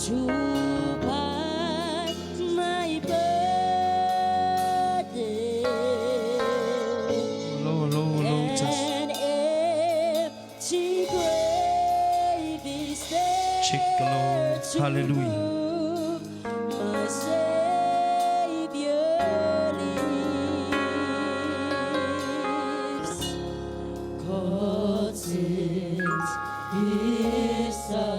to buy my burden. Lord, Lord, Lord, just An empty grave is there check the Lord. to Hallelujah. prove my Savior lives. God sent His Son.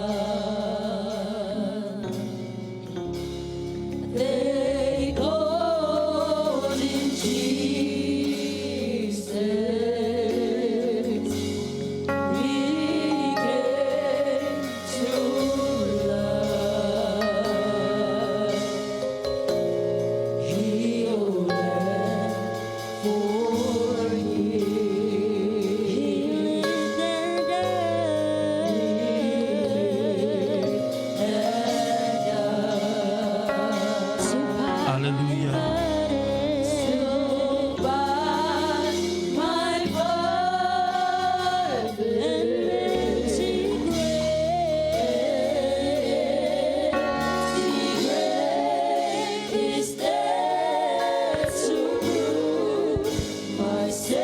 They called Him Jesus. He came to love, heal and forgive. He lived and died to Hallelujah. buy my burden. An empty grave is there to prove my Savior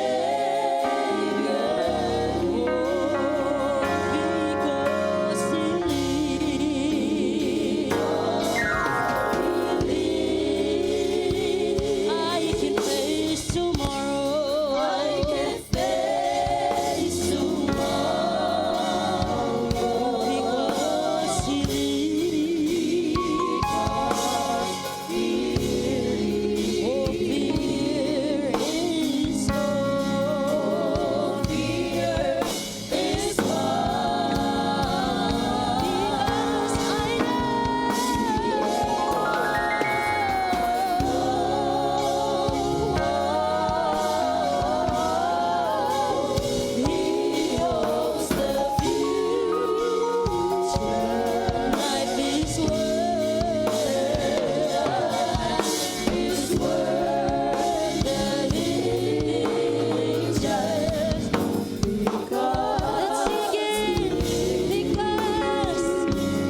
because He lives. I can face tomorrow. I can face tomorrow because He lives. Oh, fear is gone. Fear is gone because I know He owns the future. Life is worth the living just because. Let's sing it.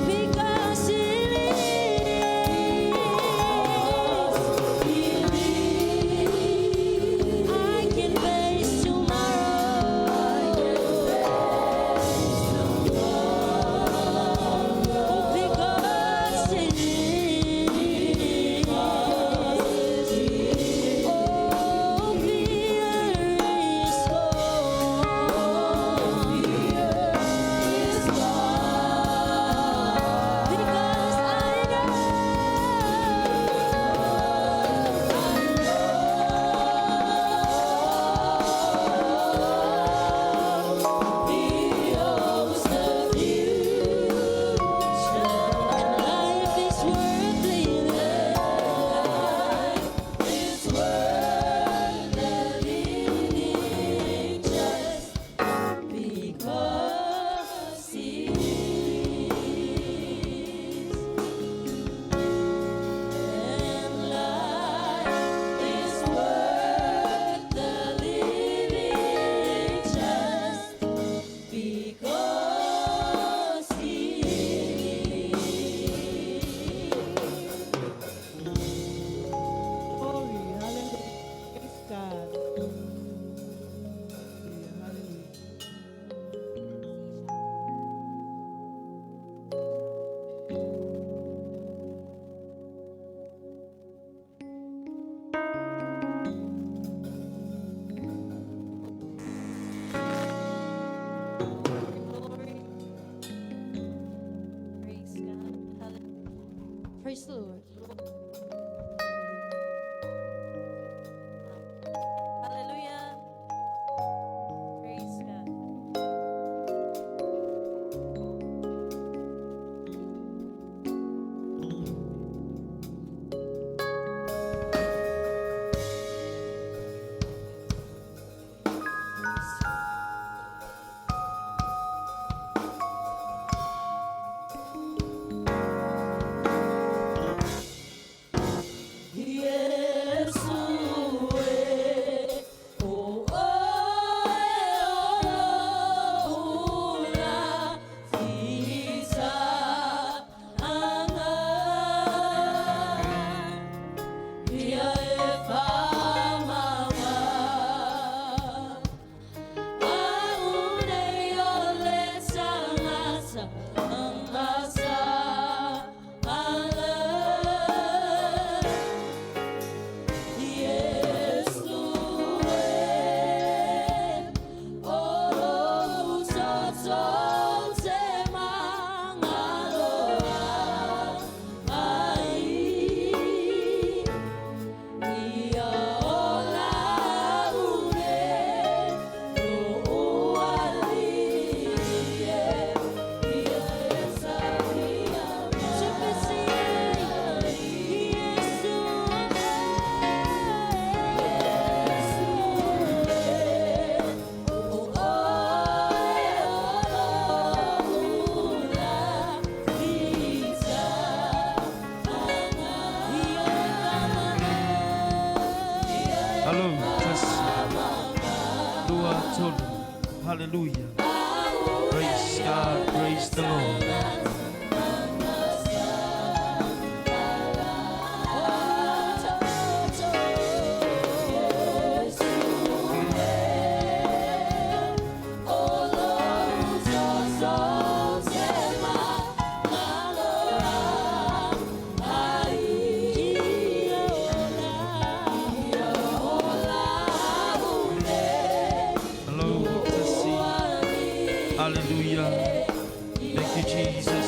Because He lives. I can face tomorrow. Because He lives. Oh, fear is gone. Fear is gone because I know He owns the future. And life is worth living. Life is worth the living just because He lives. And life is worth the living just because He lives. Glory, hallelujah. Praise God. Hallelujah. Praise God. Hallelujah. Praise the Lord. Hallelujah. Praise God. Hallelujah. Praise God. Praise the Lord. Hello, to see. Hallelujah. Thank you, Jesus.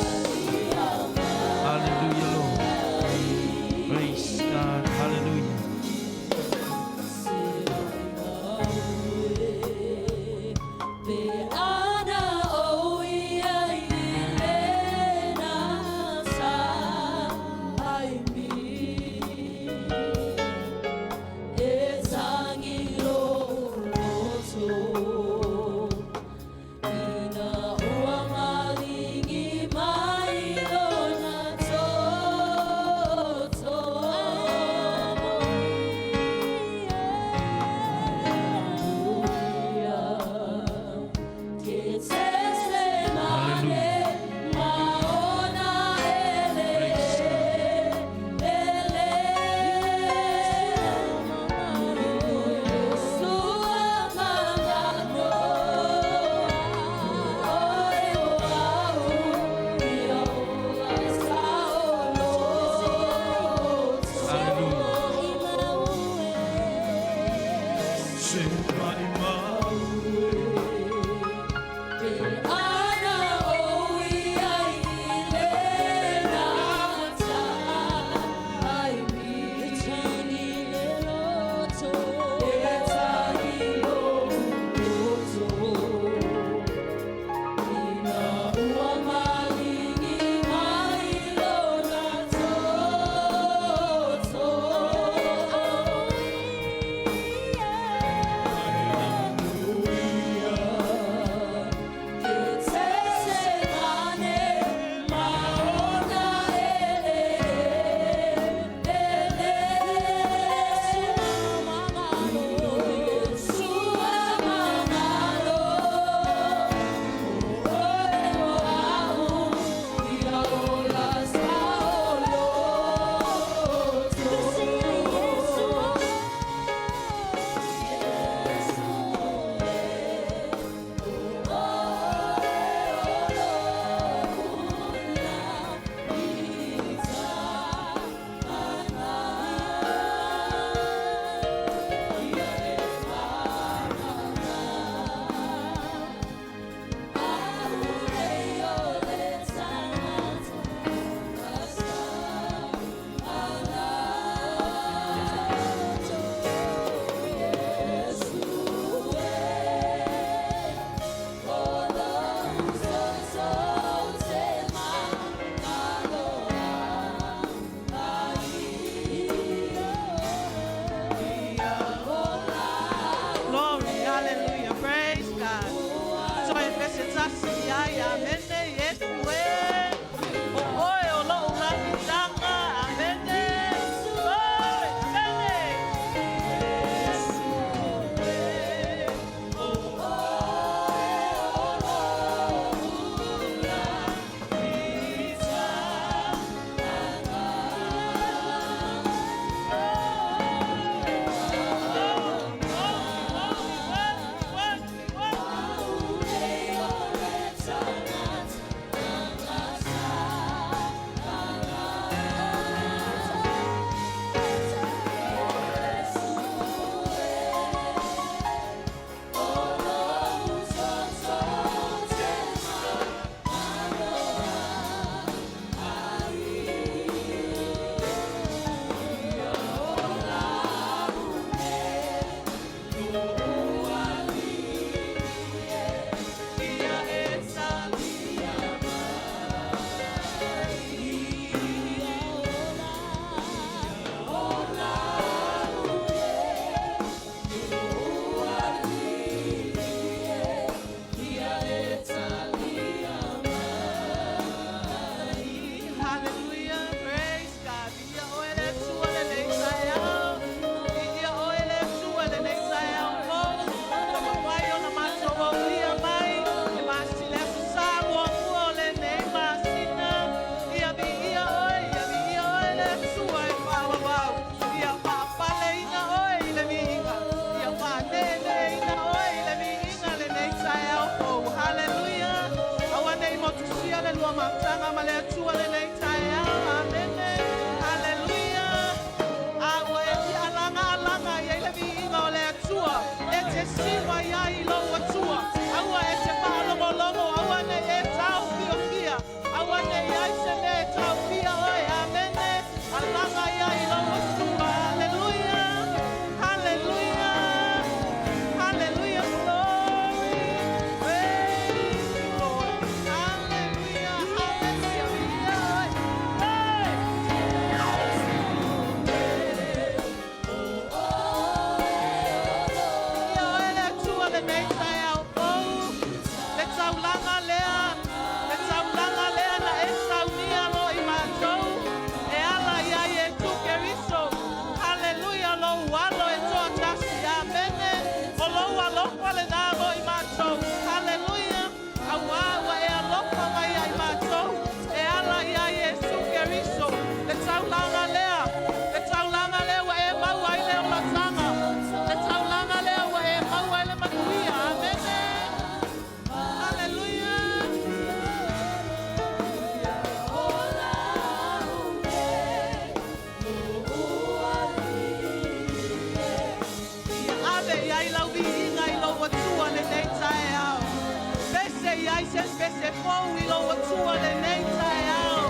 se fou i lo atua le nei tai au.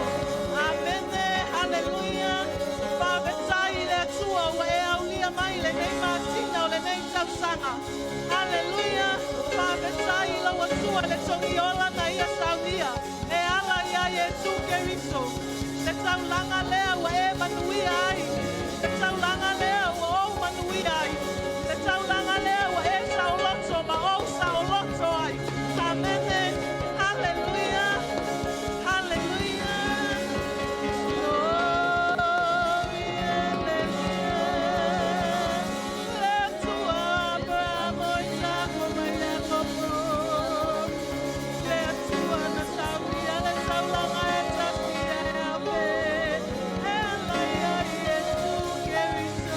Amene, haleluia. Whawhetai le atua ua e au lia mai le nei mātina o le nei tausanga. Haleluia. Whawhetai lo atua le tongi ola na ia saunia. E ala ia Yesu Keriso. Le taulanga lea ua e manuia ai. Le taulanga lea ua o manuia ai. Le taulanga lea ua e sauloto ma o sauloto ai. Amene. Hallelujah. Hallelujah. Glory, hallelujah. Le tua bramo i taco mai le copo. Le tua na sauria le saulanga e takia e ave. E ala ia Yesu Keriso.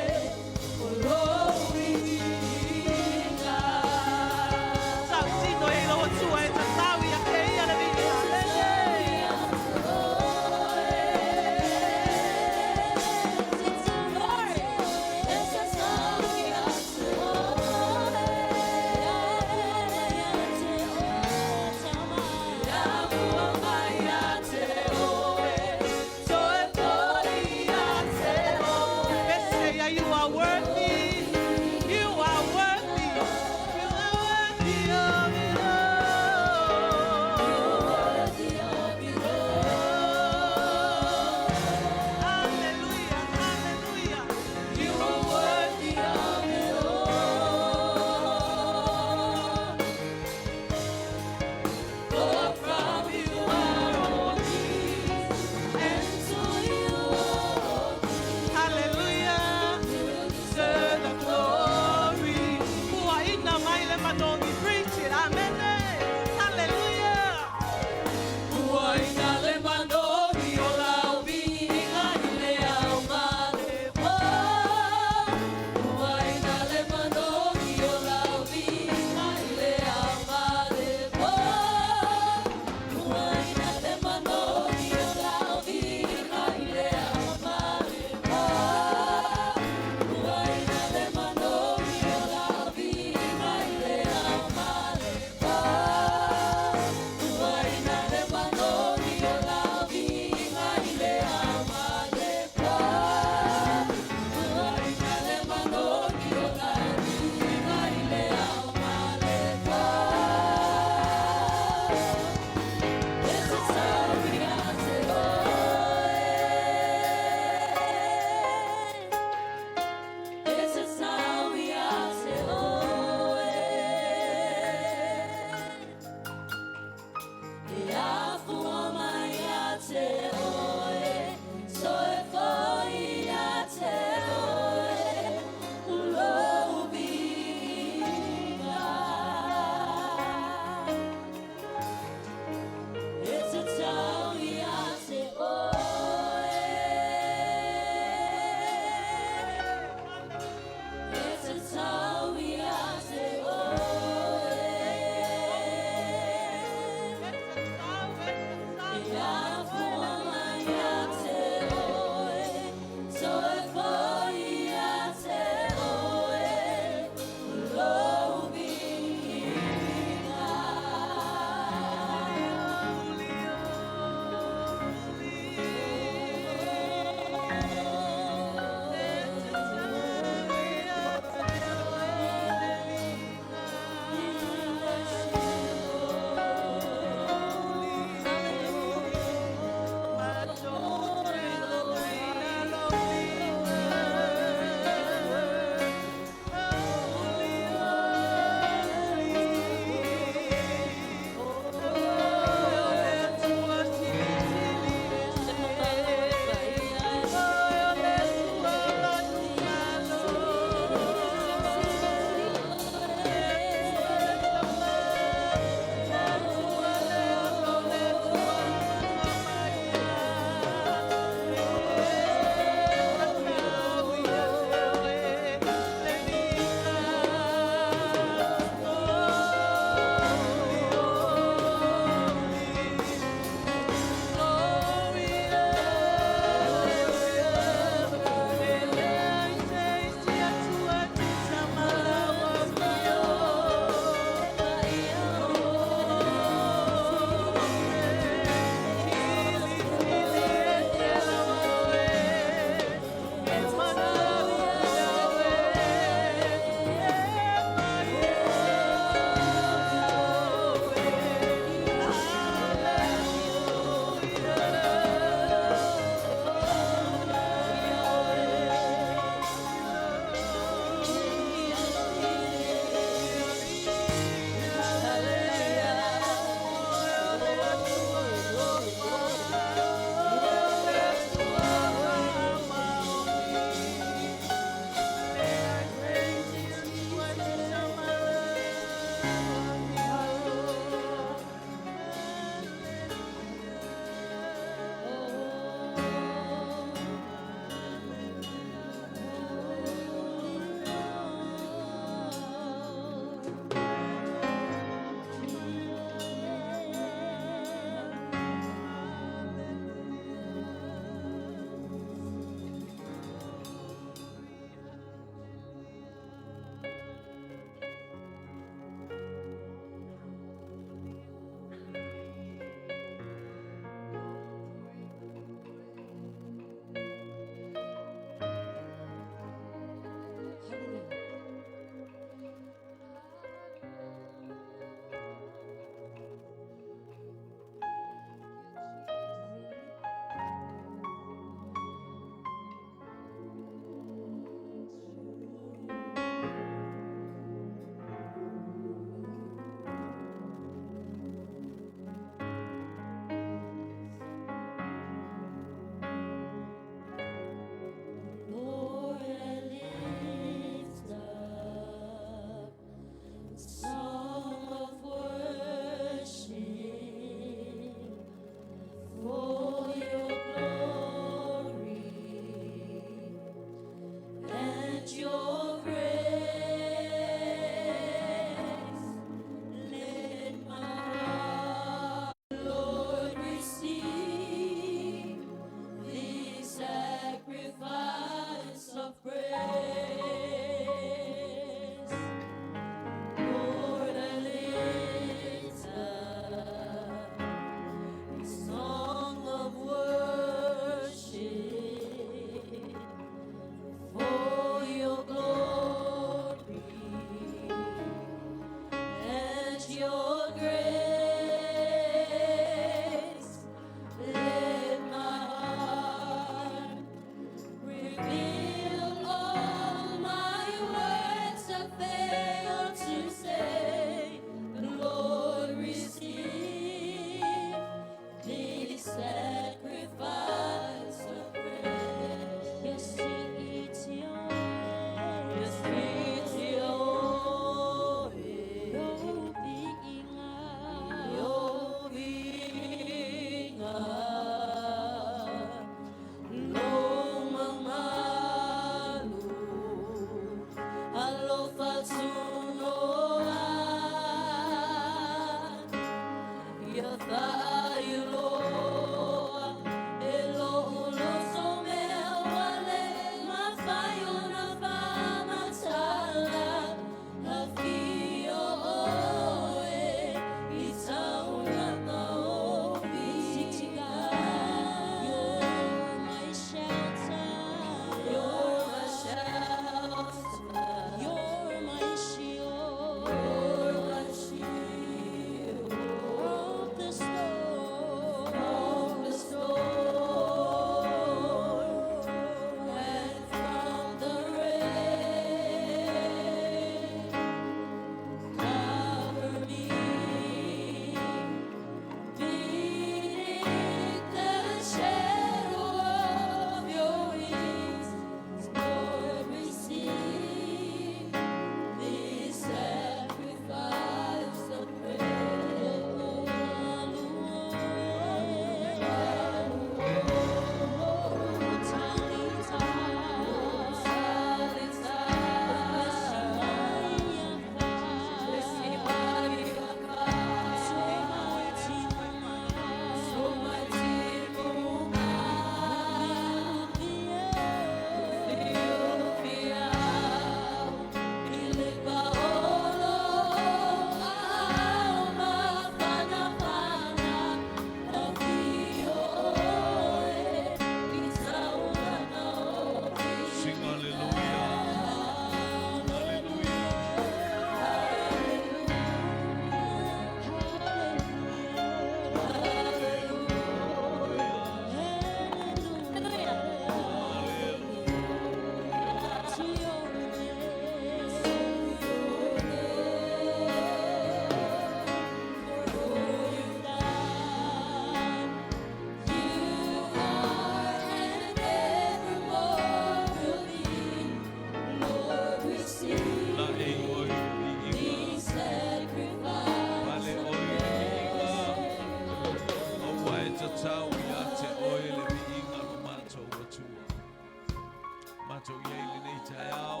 mātou iei le nei tai au.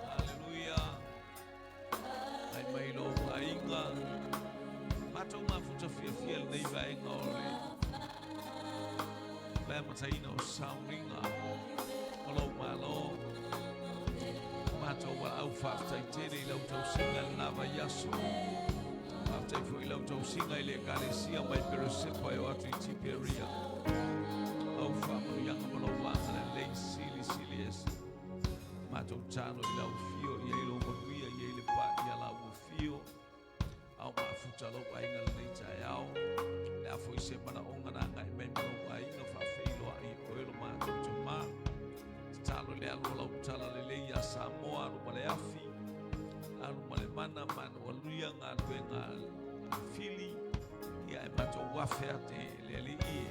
Hallelujah. Ai mai lo ainga. Mātou mafuta fia le nei vaenga o le. Lea mataina o sauringa. O lau malo. Mātou wa au whaftai tere I lau tau singa le nawa yaso. Whaftai fo I lau tau singa I le kalesia mai perosepa e o atu I tiperia. Au whamanu yanga malo wanga le lei sili esi. Mātou tano I lau fio I eilo manuia I eile pa I ala ua fio. Au mafuta lau ainga le nei tai au. Le afo I se mana onga na ngai mai malo ainga whawheiloa I oelo mātou tama. Talo le alu lau tala le leia Samoa alu male afi. Alu male mana waluia ngā luenga fili. Ia e mātou wafea te le ali ie.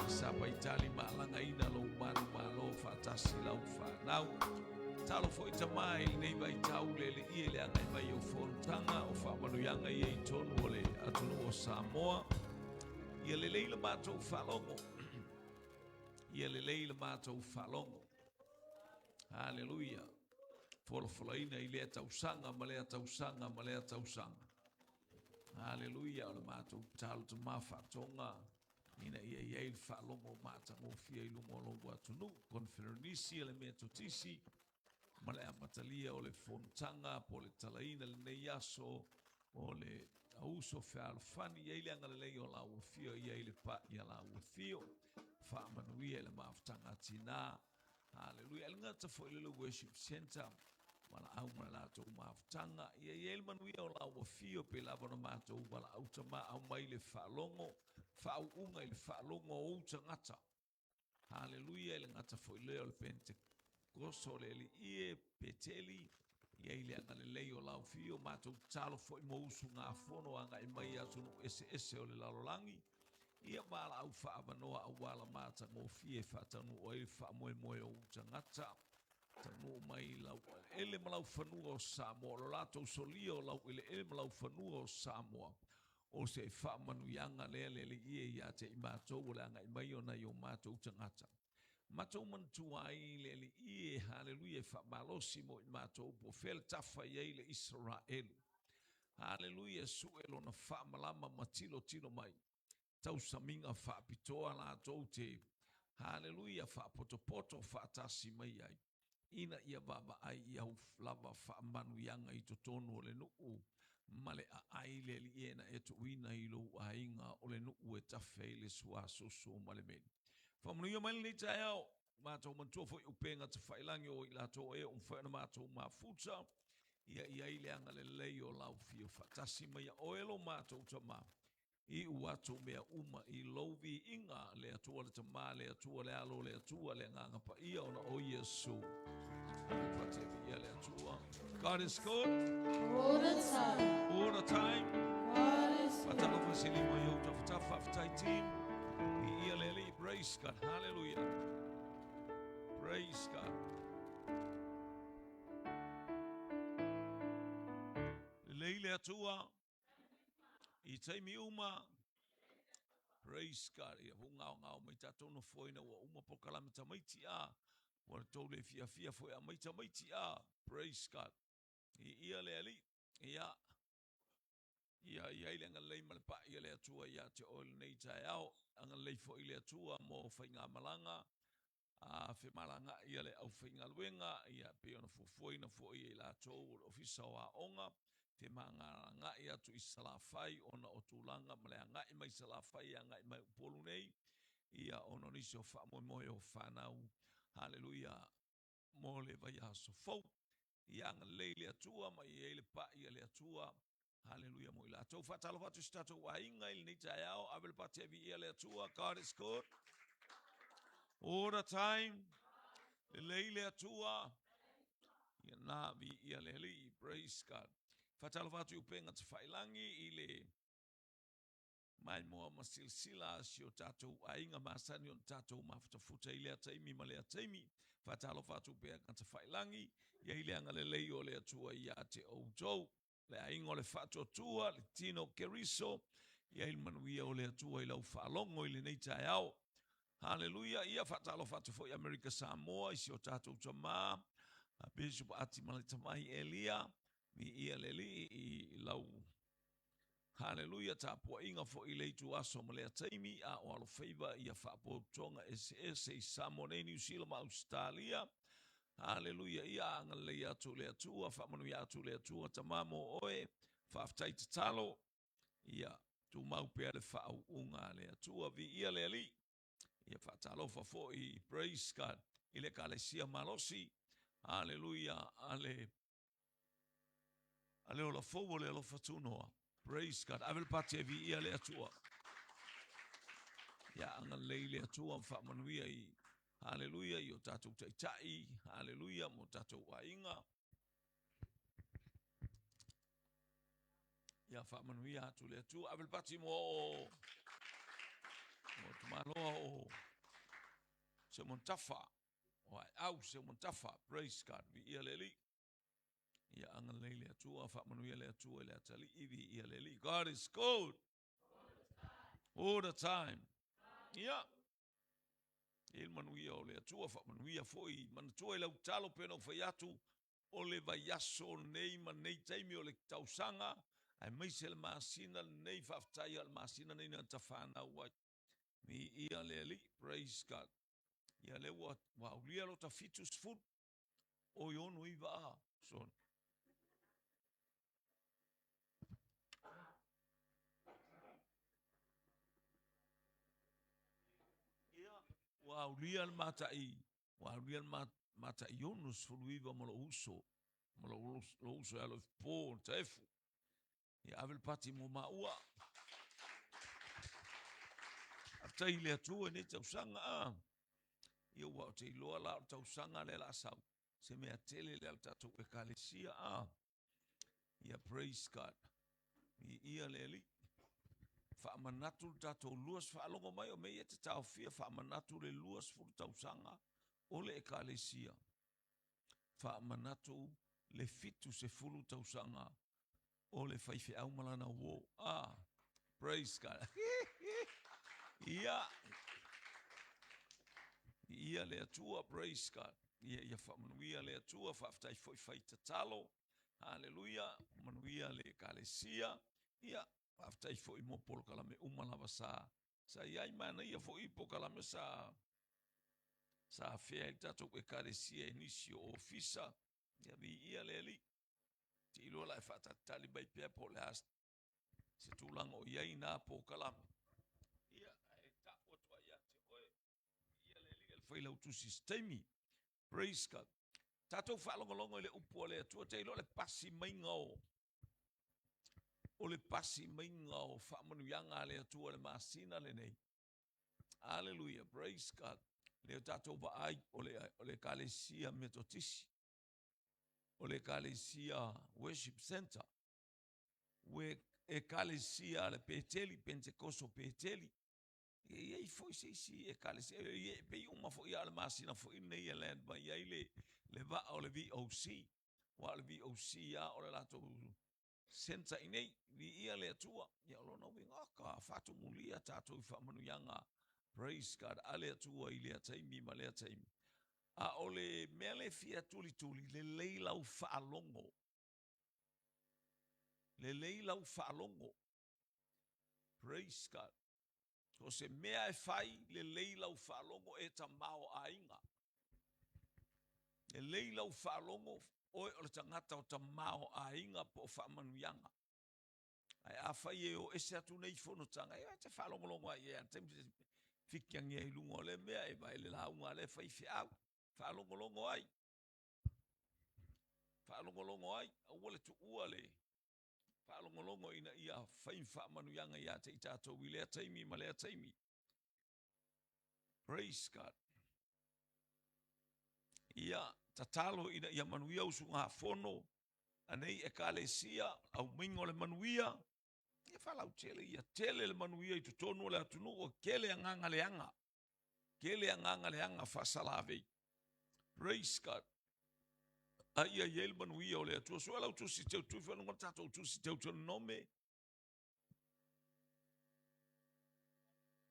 Sapa Itali maalanga ina lo manu malo fatasi lau whanau. Talo fo ita mai nei vai tau le ie le angai mai o fontanga o whamanu yanga I tonu o le atunu o Samoa. Ia le leila mātou whalongo. Ia le leila mātou whalongo. Hallelujah. Foloina I lea tausanga, malea tausanga, malea tausanga. Hallelujah. O le mātou talo te mawhatonga. Ina ia iei le whaalongo mata mo fia I lungo longo atunu. Konferenisi le mea totisi. Malea matalia o le fontanga, po le talaina le neiaso, o le auso whaalfani, iei le anga le lei o la ua fio, iei le pa I la ua fio. Whaamanuia le mawhatanga tina. Hallelujah. El ngata fo ile worship center. Wala au mala to mawhatanga. Iei le manuia o la ua fio pe lava na mātou wala au tama au mai le whaalongo. Whaau unga I le whaalongo o uta ngata. Hallelujah. El ngata fo ile o le Pentecosto le li ie peteli. Iei le anga le lei o lau fio. Mātou talo fo I mo usu ngā fono anga I mai atunu ese o le lalolangi. Ia mala au whaavanoa au wala mata ngō fie whatanu o e whaamoe moe o uta ngata. Tanu mai lau ele malau whanua o Samoa. Lo lato solio lau ele malau whanua o Samoa. O se whaamanu yanga lele ie ia te I mātou o le anga I mai o nei o mātou uta ngata. Mātou mantua I lele ie hallelujah whaamalosi mo I mātou po fel tafa I le Israelu. Hallelujah suelo na whaamalama matilo tino mai. Tau saminga whaapitoa la tau te hallelujah whaapotopoto whaatasi mai ai. Ina ia baba ai I au lava whaamanu yanga I totonu o le nuu. Male a ai le li ena e tu ina I lo ainga o le nuu e tawhei le sua soso male meni. Whamunuia mai le tai au. Mātou mantua fo I upenga te whailangi o I lato e whaina mātou mafuta. Ia I le anga le lei o lau fio whaatasi mai a oelo mātou tama. I uato mea uma I lovi inga le atua le tama, le atua le alo, le atua le nganga pa ia ona o Yesu. Patevi ia le atua. God is good. All the time. All the time. God is Patalo fasili mo yota fatafa fataitim. I ia le li. Praise God. Hallelujah. Praise God. Le atua. I taimi uma, praise God, ia hungao ngao mai tatono foina wa uma pokalame tamaiti a, wa tole fia foi a mai tamaiti a, praise God. I ia le ali, ia ile anga lei malpa, ia le atua ia te oil nei tai au, anga lei fo ile atua mo whainga malanga, fe malanga ia le au whainga luenga, ia peona foina fo ia la tau ofisa o a onga, te manga ngai atu I salafai ona o tūlanga malea ngai mai salafai a ngai mai upolu nei ia ono nisi o whaamoe o whanau hallelujah mo le vai aso fau ia nga leile atua mai ele pa ia le atua hallelujah mo ila tau whatalo watu stato wa inga ili nita yao avel pa tevi ia le atua God is good all the time le leile atua ia navi ia le li praise God Fatalo watu upenga te whailangi I le mai moa masilsila si o tatou ainga masani on tatou mafutafuta I le ataimi ma le ataimi. Fatalo watu upenga te whailangi ia I le anga le lei o le atua ia te outou. Le ainga o le whatu atua, le tino keriso, ia I manuia o le atua I lau whalongo I le nei tai au. Haleluia, ia whatalo whatu fo i Amerika Samoa, isi o tātou tamā, Bishop Ati Malitamai Elia, mi ia leli i lau. Haleluia, tāpua inga fo i leitu aso ma lea taimi, a o alo whaiva ia whapotonga SS i Samoa nei New Zealand ma Australia. Haleluia, ia anga lea atu lea tua, whamanu ia atu lea tua, tamamo oe, whaftai te talo, ia tu mau pia le whau unga lea tua, vi ia lea li. Ia whatalofa fo i praise God, i le kalesia malosi, haleluia, ale o la fowo le alofa tunoa, praise God, avel pati e vi ia le atua. Ia anga lei le atua, whamanuia i, haleluia, i o tatou taitai, haleluia, mo tatou wainga. Ia whamanuia atu le atua, avel pati mo tumaloa o se montafa, o au se montafa, praise God, vi ia leli. Ia anga leile atua, whamanuia le atua, le atali, ivi ia leli. God is good. All the time. Ia. Il manuia o le atua, whamanuia foi, manatua i lau talo peno whai atu, o le vaiaso nei, nei taimi o le tausanga, ai meise le maasina, nei whaftai al maasina, nei na tawhana wai. Mi ia leli, praise God. Ia le wa ulia lo ta fitus food, o yonu i waa, son. Wa ulia al matai, wa ulia al matai yonus fuluiva mo lo uso alo po tefu. Ia avel pati mo maua. Tai le atua ne tausanga a. Ia wa te loa la tausanga le la sau. Se mea tele le al tatou e kalesia a. Ia praise God. Ia le li. Whaamanatu tatou luas whaalongo mai o mei e te tau fia whaamanatu le luas furu tausanga o le e kalesia. Whaamanatu le fitu se furu tausanga o le whaife au malana wo. Ah, praise God. Ia le atua, praise God. Ia whamanuia le atua, whaftai foi te talo. Hallelujah. Manuia le kalesia. Ia whaftai foi mo polkalame umalawa sa iai mana ia foi polkalame sa fea il tatou e kalesia inisi o ofisa. Ia vi ia le li. Ti ilo la e whatatali bai pia po le hasta. Se tulango iai na polkalame. Foi lau tu sistemi. Praise God. Tatou whaalongolongo le upo le atua te ilo le pasi mainga o. O le pasi mainga o whaamanuianga le atua le masina le nei. Hallelujah. Praise God. Le tatou vaai o le kalesia metotisi. O le kalesia worship center. We e kalesia le peteli, pentekoso peteli. Ia i foi si e kalesi ia pe uma foi ala masina foi nei land ba ia le va o le VOC wa le VOC ia o le lato senta nei vi ia le atua ia lo no winga ka fatu mulia tatu fa manu yanga praise God ale atua ile ataimi ma le ataimi a o le mele fia tuli le leila u faalongo praise God. O se mea e fai le leila u whalongo e ta mao a inga. Le leila u whalongo o le tangata o ta mao a inga po whamanuianga. Ai a fai e o ese atu nei whanotanga. E te whalongo longo ai e te whikiangi e lungo le mea e vai le launga le fai whiau. Whalongo longo ai. Whalongo longo ai. A wale tu ua le. Whaalongolongo ina ia whain whaamanuianga ia te tātou i lea taimi ma lea taimi. Praise God. Ia tatalo ina ia manuia usunga whono anei e kalesia au mingo le manuia. Ia whalau tele ia tele le manuia i tutonu le atunu o kele anganga leanga. Kele anganga leanga whasalave. Praise God. Ia yel manuia o le atua so ala tu si teu tu fa no tato tu si teu tu nome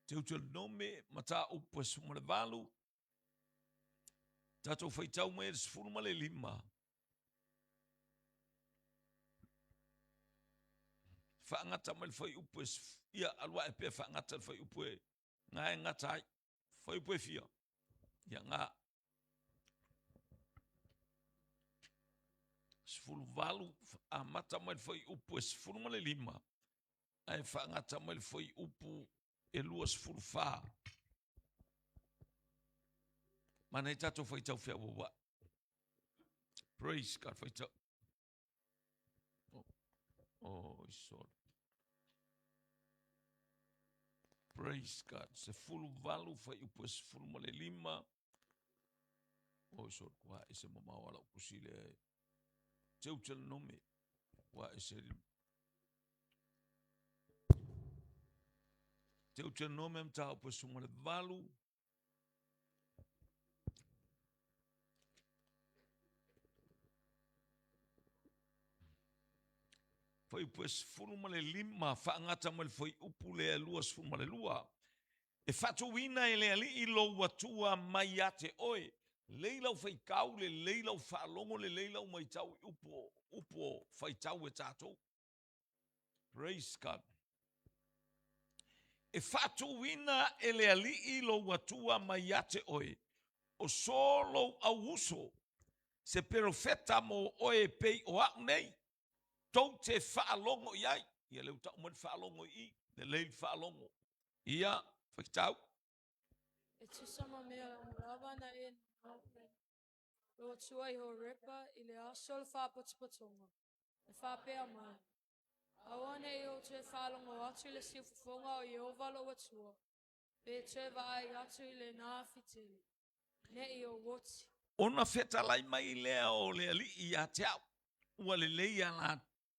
Teu nome mata upu sumale valu. Tato faitau me sfuru male 5. Whaangata mai whai upu ia alwa e pia whaangata whai upu e ngā e ngatai whai upu e whia ia ngā sfuru valu a mata mai whai upu e sfuru male 5 ai whaangata mai whai upu e lua sfuru wha mana i tato whai tau whia wawa. Praise God whai tau. Oh, sorry. Praise God. Se fulu valu fai upu se fulu male 5. Oh, sorry. Wa ese mama wala kusile. Teu tele nome. Wa ese. Teu tele nome mta upu se male valu. Fai upu se fulu male 5, whaangata male fai upu lea lua se fulu male lua. E whatu wina e lea li i lo watua mai ate oe. Leilau fai kau le leilau whaalongo le leilau mai tau upo fai tau e tātou. Praise God. E whatu wina e lea li i lo watua mai ate oe. O solo au uso. Se profeta mo oe pei o au nei. Tau te whaalongo iai. Ia leu tau mai whaalongo i. Le leil whaalongo. Ia, whakitau. E tusama mea lava na e nāpre. Roa tua i ho repa i le asol whāpotipotonga. E whāpea mai. Awane i o te whaalongo atu le siufufonga o i ovalo watua. Pe te vai atu i le nāwhitili. Ne i o woti. Ona feta lai mai lea o lea li i a te au. Ua le lei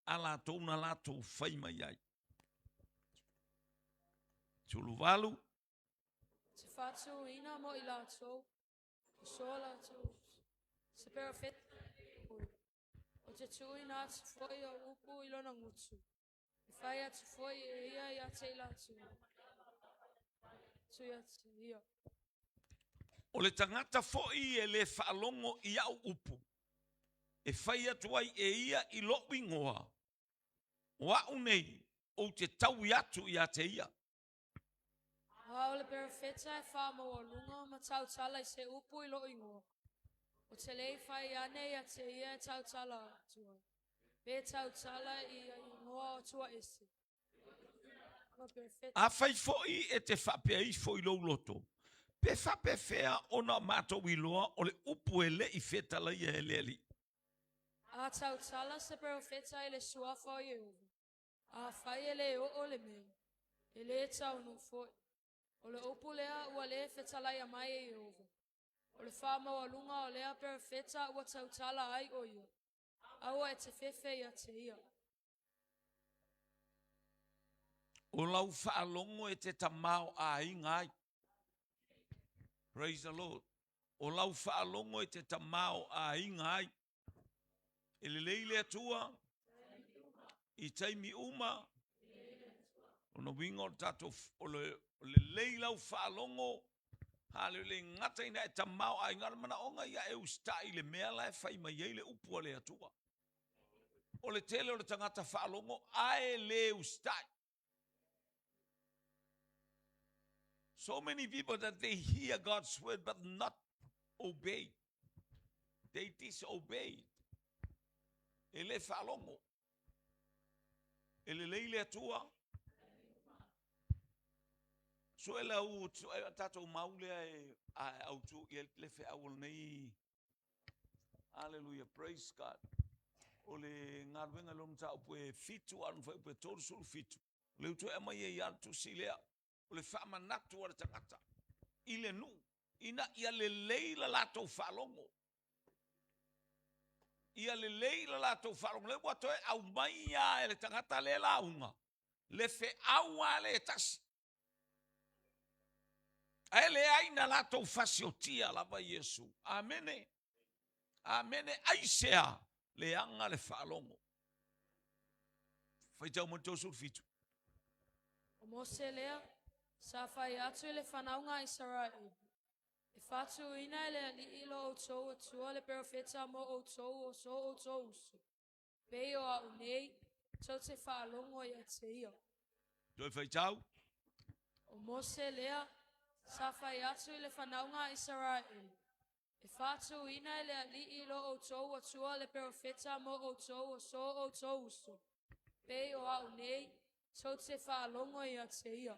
ala tōna lato whai mai ai. Tulu walu. Te whātu ina mo i lātou. O so lātou. Se pera fet. O te tui nā te whoi o upu i lona ngutu. E whai atu whoi e ia i ate i lātou. Tui atu ia. O le tangata fo'i e le whaalongo i au upu. E whai atu ai e ia i lopi ngoa. O au nei, o te tau i atu i ate ia. Hao le perfeta e whama o lunga ma tau tala i se upu i lo ingoa. O te lei whai ane i ate ia e tau tala atua. Be tau tala i ingoa o tua ese. A whai fo'i e te whapea i fo'i lo loto. Pe whape whea ona mato i loa o le upu e le i whetala i e le li. A tau tala se perfeta i le suafa o Yehova. A whai e le o le mei. E le tau no foi. O le upu lea ua le whetala i a mai e Yehova. O le whama o lunga o lea perfeta ua tau tala ai o ia. Aua e te whewhe i a te ia. O lau whaalongo e te tamao a ingai. Praise the Lord. O lau whaalongo e te tamao a ingai. E le leile atua. I taimi uma. O no wingo tato o le leilau whaalongo. Hale le ngata ina e tamao a ingai. Mana onga ia e ustai le mea lai whai mai le upua le atua. O le tele o le tangata whaalongo. Ae le ustai. So many people that they hear God's word but not obey. They disobey. Ele whalongo. Ele leile atua. So ele au tato maule au tu le fe au nei. Hallelujah, praise God. Ole ngarwenga lomta opwe fitu anu fa opwe torsul fitu. Le utu ema ye yantu silea. Ole whaama natu ara tangata. Ile nu. Ina ia le leila lato whalongo. Ia le leila lato whalongo. Le watoe au mai ia e le tangata le launga. Le fe aua le tasi. Ele aina lato fasiotia lava Yesu. Amene. Amene aisea le anga le whalongo. Faitau mo tosu fitu. O mose lea. Sa whai atu le whanaunga Israel. E whatu ina le li ilo o tau atua le profeta mo o tau o so o tau usu. Pei o au nei, tau te whaalongo i a te ia. Toi whai tau. O Mose lea, sa whai atu le whanaunga Israel. E whatu ina le li ilo o tau atua le profeta mo o tau o so o tau usu. Pei o au nei, tau te whaalongo i a te ia.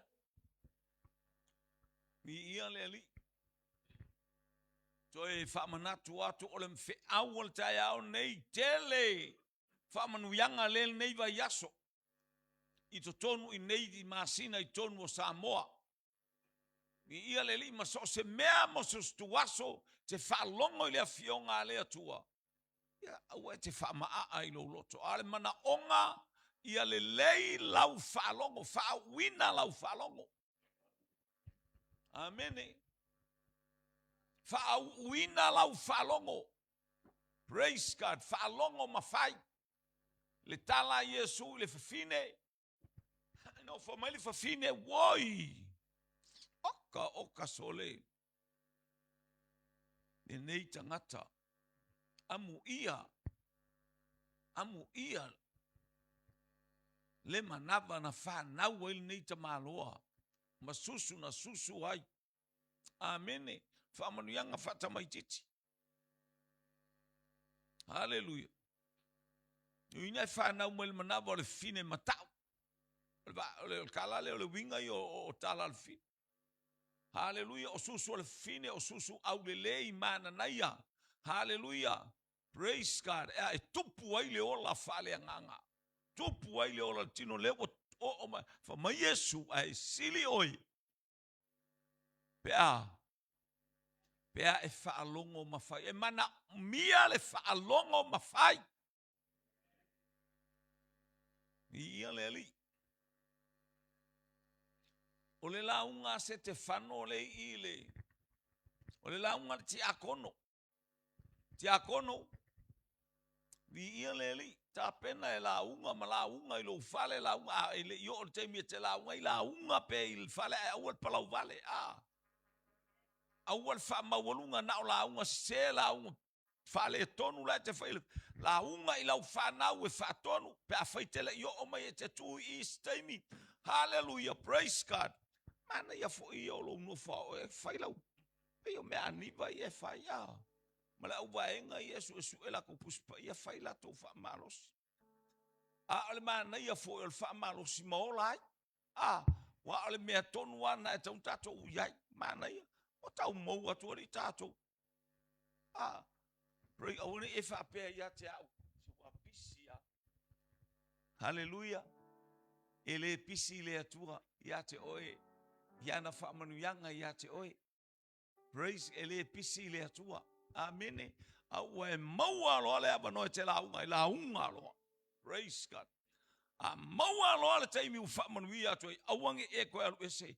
Mi ia le li. Toi whamanatu atu o le mwhi awal tai au nei tele. Whamanuyanga le nei vai yaso. I to tonu i nei di masina I tonu o Samoa. Mi ia le li maso se mea mo se stuaso te whalongo I le fionga le atua. Ia au e te whamaa I lo loto. Ale mana onga ia le lei lau whalongo. Whawina lau whalongo. Amene. Whawina lau whalongo. Praise God. Whalongo mawhai. Le tala Yesu le whawhine. No, for mai le whawhine. Woi. Oka sole. E nei tangata. Amu ia. Le manava na whanau il nei tamaloa. Masusu na susu ai. Amene. Whamanuyanga whatamaititi. Hallelujah. Ina whanau mo il manava o le fine matau. O kala le o le winga I o tala le fine. Hallelujah. O susu o le fine, o susu au le lei mana naia. Hallelujah. Praise God. E tupu ai le ola whale anganga. Tupu ai le ola tino le o ma. Whama Yesu ai sili oi. Pea e whaalongo mawhai. E mana mia le whaalongo mawhai. Ia le ali. O le launga se te whano le ile. O le launga ti akono. Ti akono. Ia le ali. Ta pena e launga ma launga I lo fale launga. Ile io o te mia te launga I launga pe il fale e awal palau vale. Awal fa mawalunga na o launga se launga. Fale tonu la te whaile. Launga I lau whanau e whatonu. Pe a whaitele io o mai e te tu I steimi. Hallelujah. Praise God. Mana ia fo I o lo no fa e whailau. Pe o mea niva I e whaia. Mala au waenga Yesu e suela ko puspa ia whaila tō whaamalos. Ale mana ia fo el whaamalos I maolai. Wa ale mea tonu ana e tau tato uyai. Mana ia. O tau mau atua ri tato. Pray aune e whapea ia te au. Sua pisi ia. Hallelujah. Ele pisi le atua ia te oe. Ia na whamanuyanga ia te oe. Praise ele pisi le atua. Amene. Au e maua loa le aba noe te launga. I launga loa. Praise God. A maua loa le teimi u whamanuia atu. Auange e koe alu ese.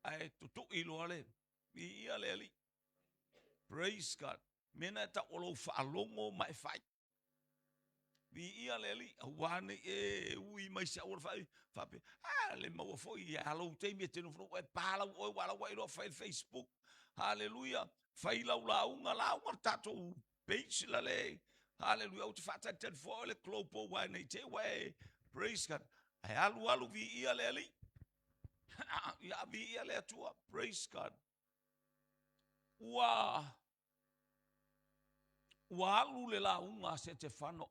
Ai tutu I loa le. Ia le ali. Praise God. Mena ta olo whaalongo mai whai. Ia le ali. Awane e ui mai sa ora whai. Whape. Le maua fo I alo teimi e tenu whanu. E pālau oi wala wai roa whai Facebook. Hallelujah. Whai lau launga tato page la le. Hallelujah. O te whatai ten fo le klopo wai nei te wai. Praise God. Ai alu vi ia le ali. Ia vi ia le atua. Praise God. Ua alu le launga se te whano.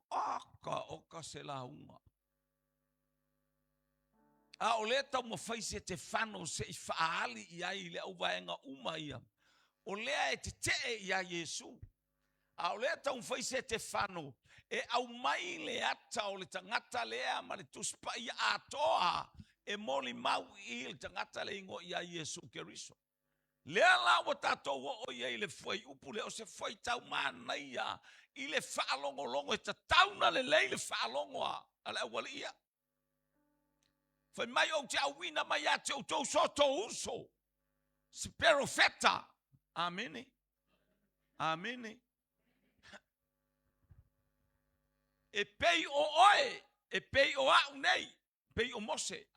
Oka se launga. O le tau mawhai se te whano se I whaali I ai le au vaenga uma ia. O lea e te tee ia Yesu. O lea tau mawhai se te whano. E au mai le ata o le tangata lea ma le tuspa ia atoa. E moli mau I le tangata le ingo ia Yesu Keriso. Lea lawa tātou o ia I le whai upu leo se whai tau mana ia. I le whaalongo longo e ta tauna le lei le whaalongo a. Ale awali ia. Whai mai o te awina mai a te o tau soto uso. Spero feta. Amene. Amene. E pei o oe. E pei o au nei. Pei o mose.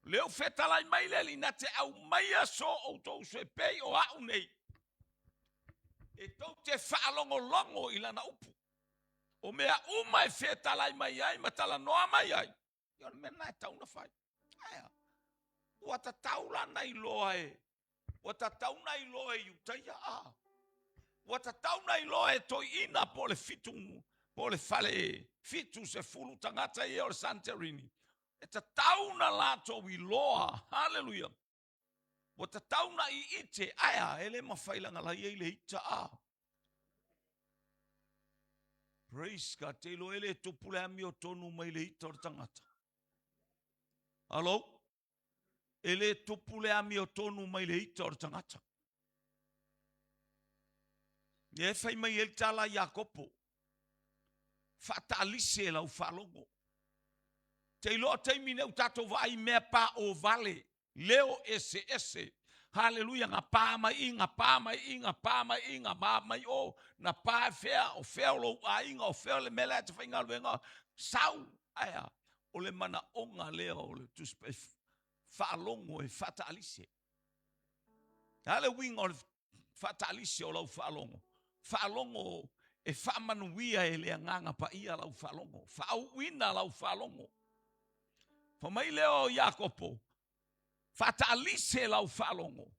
Leo fetalai mai le lina te au mai aso o tau se pei o au nei. E tau te whaalongo longo i lana upu. O mea uma e fetalai mai ai, matala noa mai ai. Ion mena e tau na whai. Aia. Ua ta taula nei loa e. Ua ta tauna i loa e utaia a. Ua ta tauna i loa e toi ina po le fitu, po le fale fitu se fulu tangata i o Santorini. E ta tauna lato i loa. Hallelujah. Ua ta tauna i ite. Aia, ele mawhailanga la i le ita a. Praise God. Te ilo ele tupule ami o tonu mai le ita o tangata. Hello? Ele tupule ami o tonu mai le ita o tangata. E fai mai el tala Iakopo. Fata alise la u falongo. Te ilo te mine u tato vai mea pa o vale. Leo ese. Hallelujah. Nga pa mai, nga pa mai, nga pa mai, nga ma mai o. Na pa fea, o fea lo a inga, o fea le mele te whainga luenga. Sau, aya. O le mana onga leo, o le tuspe falongo e fata alise. Hale wing o fata alise o lau falongo. Falongo e whamanuia e lea nganga pa ia lau falongo. Whauina lau falongo. Pa mai leo Iakopo. Fata alise lau falongo.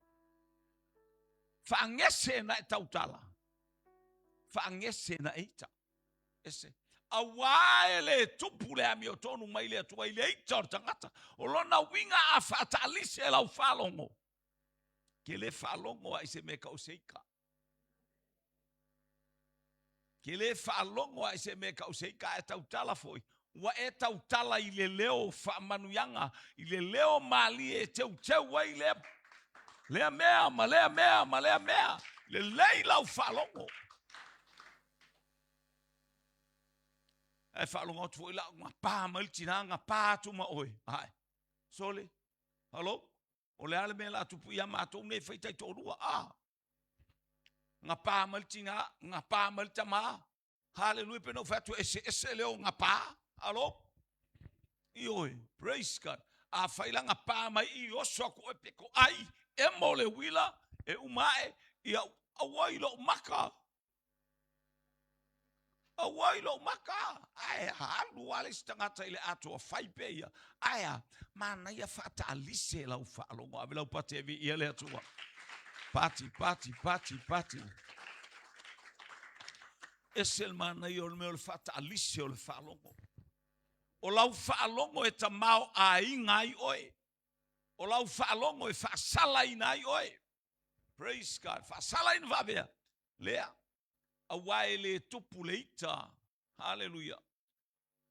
Whaangese na e tautala. Whaangese na eita. Ese. Awa ele tupu le ami o tonu mai le atua i le eita o tangata. O lona winga a fata alise lau falongo. Ke le falongo a ise meka o seika. Ke le falongo a ise meka o seika e tautala foi. Wa e tautala i le leo whamanuyanga. I le leo mali e teu wa i lea mea, ma lea mea. Le lei lau falongo. E falongo tu i lau ngā pā malitina, ngā pā tuma oi. Hai. Sole. Hello? O le ale mea la tupu ia mātou ne whaitai tōrua. Ngā pā malitina, ngā pā malitama. Hallelujah. Peno whatu ese leo ngā pā. Hello? Ioi. Praise God. A whailanga pā mai i osua ko e peko ai. E mole wila, e umae, i awai lo maka. Awai lo maka. Aia, halu wale stangata ile ato a whaipeia. Aia, mana ia whata alise lau whaalongo. Awe lau pati evi i ele atua. Pati. Esel mana i ole meo le whata alise o le whaalongo. O lau whaalongo e ta mau a ingai oe. O lau whaalongo e whaasala inai oe. Praise God. Whaasala ina wabea. Lea. Awae le tupu le ita. Hallelujah.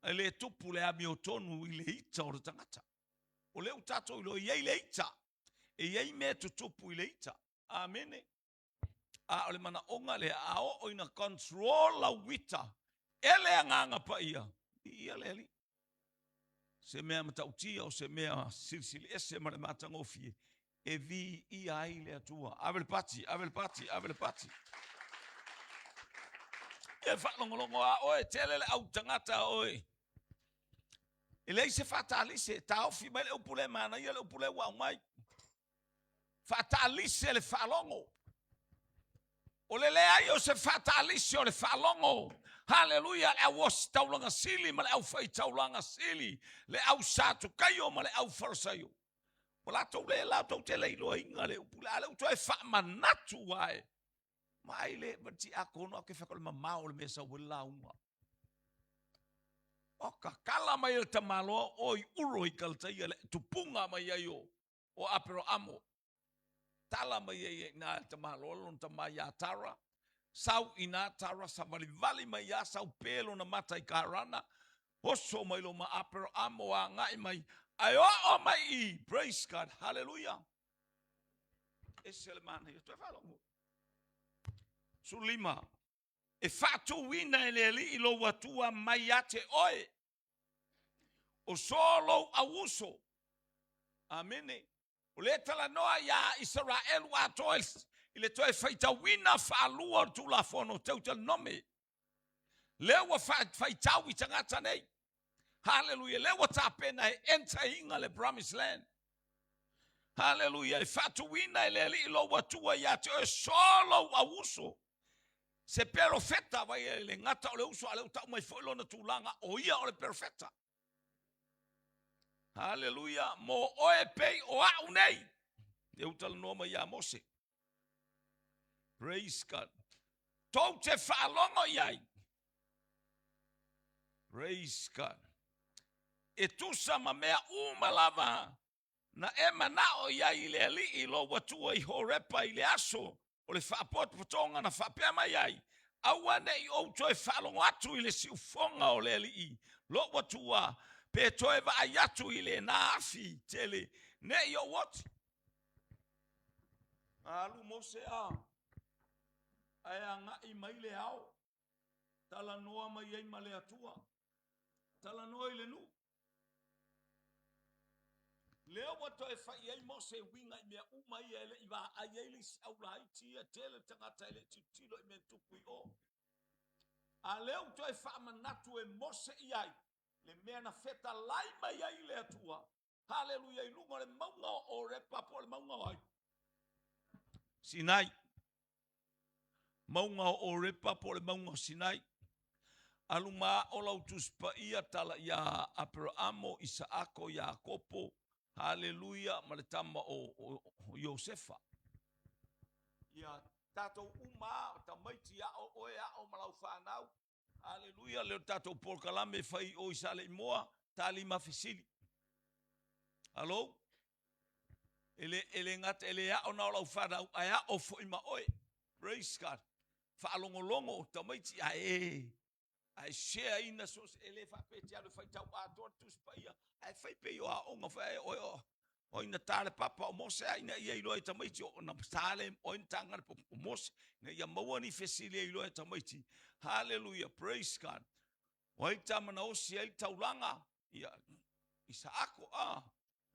E le tupu le ami o tonu i le ita o le tangata. O le utato i lo iei le ita. E iei me tutupu i le ita. Amene. A ole mana onga le a o ina control la wita. Ele anganga pa ia. Ia le li. Se mea matautia o se mea silsili ese ma le matangofie. E vi i ai le atua. Avel pati. E whalongolongo a oe, tele le au tangata oe. E lei se whatalise, ta ofi mai le upule mana, ia le upule wau mai. Whatalise le whalongo. O le lea i o se whatalise o le whalongo. Hallelujah, le au osi taulanga sili, ma le au whai taulanga sili. Le au sātu kaio, ma le au wharasaio. O lato le lato te leilo inga le upule, ale utoe whamanatu wae. Mai le mati akono ke fakol mamao le mesa wala uma. O kakala mai el tamalo oi uro i kaltai le tupunga mai ayo o apero amo. Tala mai e na tamalo lon tamaya tara. Sau ina tara sa vali mai ya sau pelo na mata i karana. Oso mai lo ma apero amo a ngai mai. Ayo o mai i. Praise God. Hallelujah. Esele mana yo te falongo. Sulima. E fatu wina ele ilo watua mayate oe. O solo awuso. Amene. O le tala noa ya Israel watoe. Ile toe faita wina falua tu la fono teuta nome. Lewa faita witangata nei. Hallelujah. Lewa tapena enter inga le promised land. Haleluya. Fatuina ile lo watua ya te solo auso. Se perfecta vai ele ngata ole uso ale uta mai foi lona tulanga o ia ole perfecta. Haleluya. Mo oe pei o au nei. E uta noma ya Mose. Praise God. Tou te whaalongo iai. Praise God. E tusa ma mea umalava. Na e manao iai le ali i lo watua i horepa i le aso. O le whaapot patonga na whapema iai. Aua nei o toi whaalongo atu i le siufonga o le ali i. Lo watua pe toi wa ayatu i le naafi tele. Nei o wati. Alu Mose a. Aya nga i mai le au. Tala noa mai ei ma le atua. Tala noa i le nu. Leo wato e fai ei Mose winga i mea uma i ele i wa ai ele au lai tia tele tangata ele titilo i mea tuku i o. A leo to e fai manatu e Mose i ai. Le mea na feta lai mai ai le atua. Haleluya i lunga le maunga o repa po le maunga ai. Sinai. Maunga o repa po le maunga Sinai. Aluma o lautus pa ia tala ia Abrahamo, Isaako, Jakopo. Haleluya, maletama o Josefa. Ia tatou uma, tamaiti a o oe a o malau whanau. Haleluya, leo tatou polkalame fai o isale imoa, tali mafisili. Hello? Ele ngata ele a o na lau whanau, a o fo ima oe. Praise God. Whaalongolongo, tamaiti a e. Ai share ina sos ele fa peti alo fa tau a tortus pa ia ai fa pe yo a onga fa o ina tale papa o Mose ina ia ilo e tamaiti o na tale o ina tanga po Mose na ia mawani fesili ilo e tamaiti. Hallelujah, praise God. O ita mana o si ai taulanga ia Isaako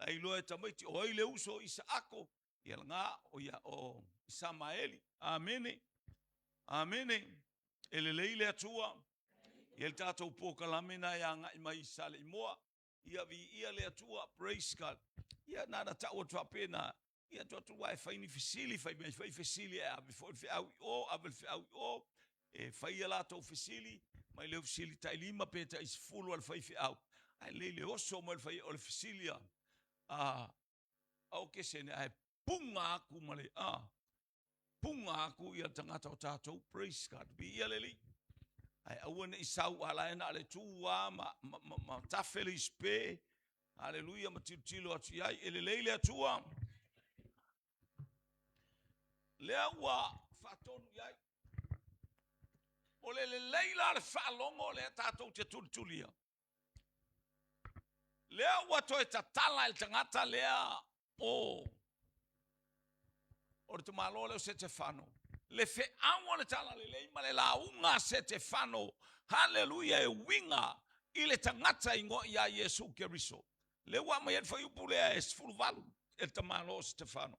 ai ilo e tamaiti o ile uso Isaako ia nga o ia o Isamaeli. Amen. Amen. Ele leile atua. Ele tatou pokalame na ia ngai mai sale imoa. Ia vi ia le atua, praise God. Ia nana ta o pena. Ia tu wai faini fisili, fai fisili a before fi au o, abel fi au o. E fai la to fisili, mai le fisili tai lima peta is full wal fai fi au. Ai le oso mal fai o fisilia. Au ke sene ai punga aku male punga aku ia tangata o tatou, praise God. Bi ia leli. Ai awana isau ala ena le tua ma tafeli spe. Haleluya, matitilo atu yai ele leile atua. Lea wa fatonu yai. Ole le leila le whaalongo le tatou te tulitulia. Lea wa toi tatala el tangata lea o te malo leo se te whano. Le fe awa le tala le leima le launga se te whano. Haleluya e winga i le tangata ingo ia Yesu Keriso. Le wa mai e whai upu lea e sfurvalu e te malo se te whano.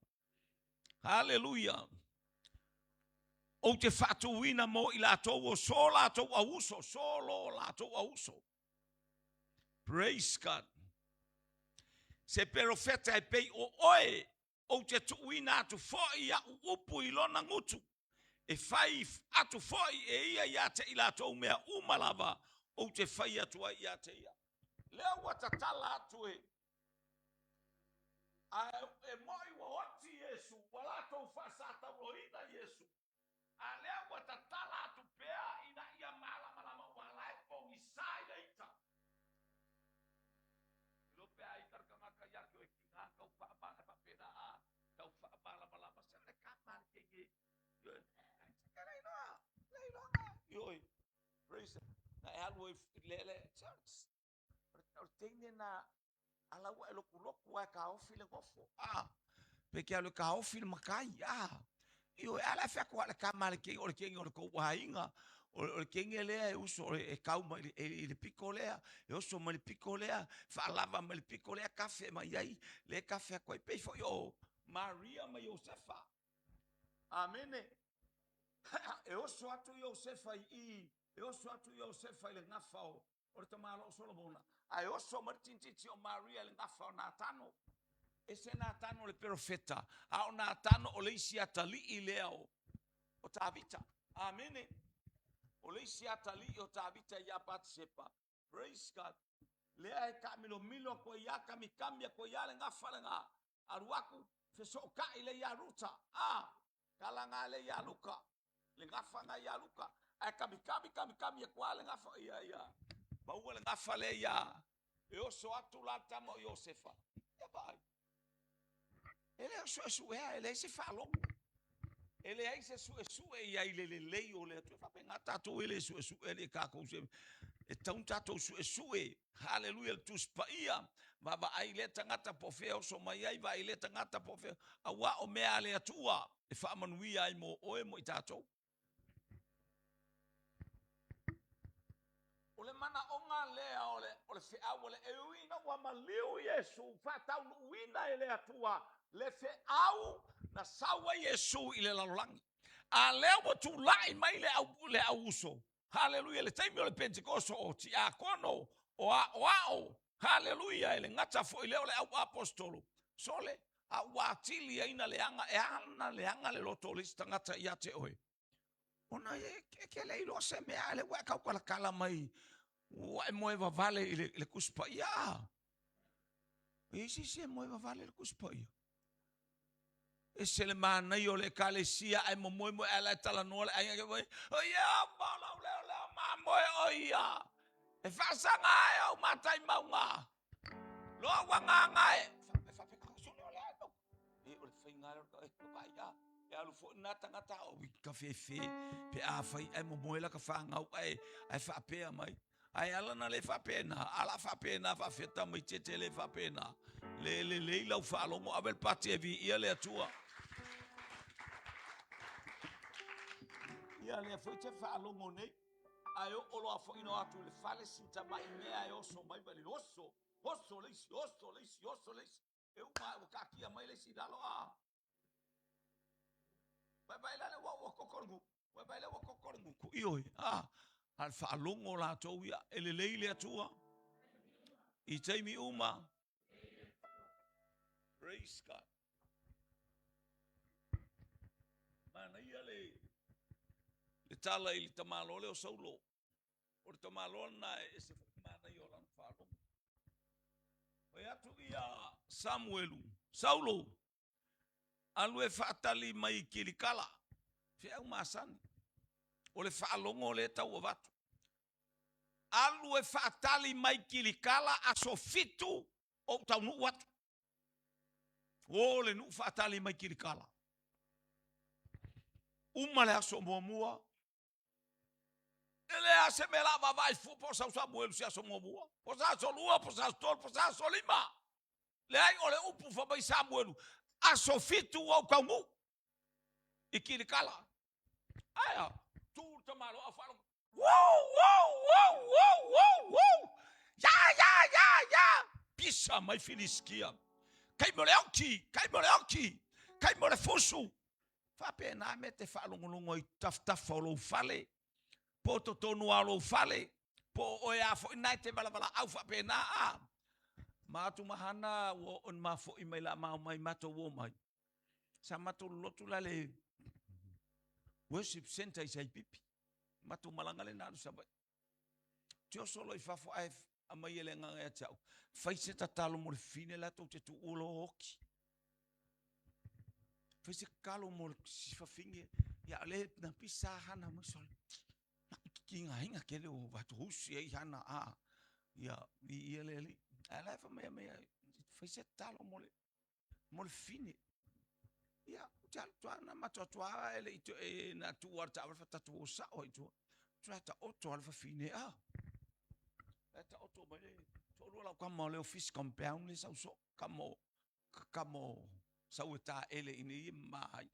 Haleluya. O te whatuina mo i latou o so latou auso. Solo latou auso. Praise God. Se profeta e pei o oe. O te tuina atu foi ia upu i lona ngutu. E fai atu foi e ia te ila tau mea umalava. O te fai atu ai ia te ia. Lea watatala atu e. E moi wa oti Yesu. Wala tau fasata roina Yesu. A lea watatala atu pea ina ia malama wala e pongi sai leita. Lo pea i karkamaka yaki o e kinga kau paapana papena a. Kau paapana malama sa le kamar kege. Yoi, praise. Na alo lele church. Ortene na alawa elokuloku a ka ofile gofo. Peke alo ka ofile makai. Yo ala fa ko ala kamar ke o ke ngor ko wainga. O ke ngele e uso e kauma e picolea. E oso mal picolea, fa lava mal picolea cafe mai ai. Le cafe ko pe fo yo. Maria ma Josefa. Amen. E oso atu Josefa i e oso atu Josefa le ngafao o te malo Solomona. Ai oso martintiti o Maria le ngafao na tano. e se nā tano le profeta, a o nā tano o le isi atali i leo o tāvita. Amene. O le isi atali o tāvita ia patsepa. Praise God. Lea e ka milo ko ia kami ko ia le ngafa le ngā. Aruaku, feso ka i le ia ruta. Kalanga le ia luka. Le ngafa nga ia luka. E kami e kwa le ngafa ia. Maua le ngafa le ia. E oso atu la tamo Yosefa. E bai. Ele o su ele se falou. Ele aí se su e aí le o le tu fa penga tatu ele su ele ka ko se e tão tatu su haleluya tu spaia baba ai le tangata po fe o so mai ai vai le tangata po fe awa o me ale atua e fa manui ai mo o mo tatu ole mana onga le ole fe awole e uina wa maliu Yesu fa tau uina ele atua le fe au na sawa Yesu ile lalolangi. A leo mo tu lai mai le auso. Haleluya le taimi o le Pentecosto o ti a kono o a. Haleluya ele ngata fo ile ole au apostolo. Sole a watili ina le anga e ana le anga le loto lista ngata ia te oe. Ona ke le ilo se me ale wa ka kala mai. Wa moeva vale le kuspa ia. Isi se moeva vale le kuspa ia. E se le mana i o le kalesia ai mo ala tala no ai ai o ia mala le mamo o ia e fasanga ai o matai maunga lo wanga ngai fa pe ka so le ato e o le finga o vai ya lu fo na tanga ta o ka fe pe a fai ai mo la ka fanga ai fa pe mai ai ala na le fa pena ala fa pena fa feta mai tete le fa pena le la fa lo mo avel pati e vi ia le atua. Ia le foi te fa longo nei ai o lo afo ino atu le fale sinta mai me ai oso mai bali oso le e uma o kakia mai le sidalo vai la le wa kokorgu ku ioi al fa longo la to ia ele le atua I taimi uma praise God mana ia le tala I tamalo le o saulo. O tamalo na e se mana I o lan falo. O atu ia Samuelu, Saulo. Alu e fatali mai kilikala. Fia umasani. O le falongo le tau watu. Alu e fatali mai kilikala asofitu o tau nu watu. O le nu fatali mai kilikala. Uma le aso mua. Ele se me lava vai fu po sa Samuel se aso mua. Po sa so lua, po sa tol, po sa so lima. Le ai ole upu fa bai Samuel. Aso fitu o kaungu. Ikilikala. Aya, tu tamalo afalo. Wow. Ya. Pisa mai filiskia. Kai mole fusu. Fa pena mete fa lungulungo I taf lo fale. Po to tonu alo fale. Po o ya fo inaite bala au fa pena Matu mahana wo on mafo I mai la mai mato wo mai. Sa mato lotu lale. Worship center is pipi. Matu malangale na sabai. Tio solo I fafo ai amayele nganga chau. Faise tatalo mo fine la to te tu ulo hoki. Faise kalo mo sifa finge ya le na pisa hana mo sol. Kinga hinga kele o watu husi ai hana ya vi ele ala fa me faise talo mo fine. Ya tua na matotua ele ito na tua ta fa tatu sa o ito. Trata otto alfa fine Eta otto mai to lo kamo le office compound le sau so kamo sauta ele ini mai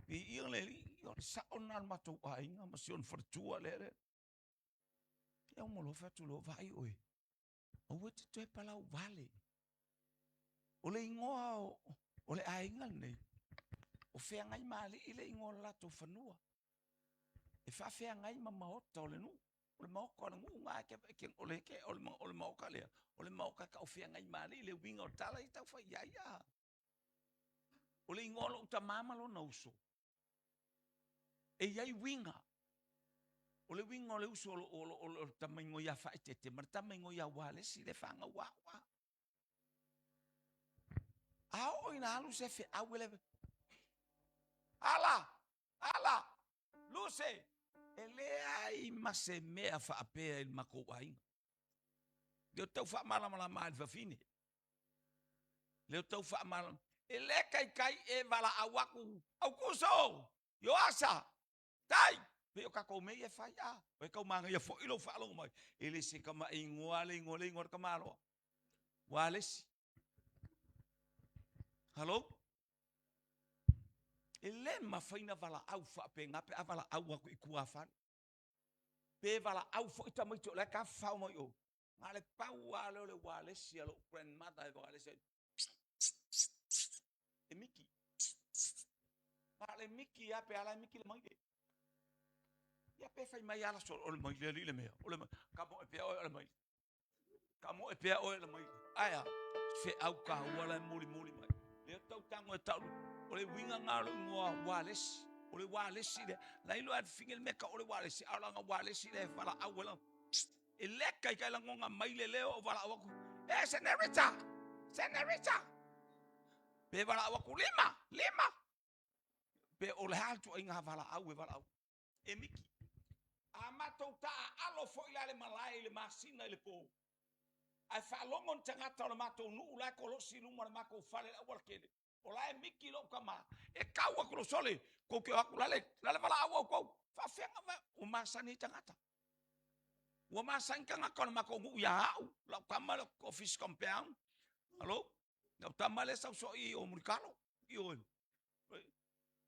I le sa onar mato ai nga masion fortua le e o molo fa tu lo vai oi o wete te pala vale o le ingoa o le ainga nei o fe ngai mali ile ingoa la to fanua e fa fe ngai mama ota o le nu ole mau ko ngu nga ke ole ke ole mau ka le ole mau ka ofia ngai mali le winga o tala I tau fa ya ole ngolo ta mama lo no uso e yai winga ole winga ole uso o ta mengo ya fa te marta mengo ya wale si le fanga wa ao ina alu se fe awele ala Luce ele ai mase mea fa apea il mako ai le tau fa mala mal fa fine le tau fa mal ele kai e vala awaku au kuso yo asa tai pe ka ko me e fa ya pe ka manga ya fo ilo fa lo mai ele se kama ingwale ngor kamalo wales Hello ele ma faina vala au fa pe ngape avala au aku iku afan pe vala au fo ita mai to la ka fa mo yo ngale pa wale le wale si lo grandmother wale se e miki ngale miki ya pe ala miki le mai ya pe fa mai ala so o le mai le me o le ka mo pe o le mai ka mo pe o le mai aya fe au ka wala muli mai le tau tango e tau ole winga ngalo ngoa wales ole wales ile la ilo at fingel meka ole wales ala nga wales ile fala awela eleka kai la ngonga maile leo vala awaku senerita pe vala awaku lima pe ole haltu inga vala awe vala aw emiki amato ta alo fo ile malai le masina ile po ai fa longon tangata le mato nu la ko lo silu mo mako fale awal kede ola miki lo kama e kawa ko sole ko ke akulale la vala awa ko fa fenga o masani tangata o masan kanga ko mako ngu ya la kama lo office compound allo na tamale sa so I o murkalo io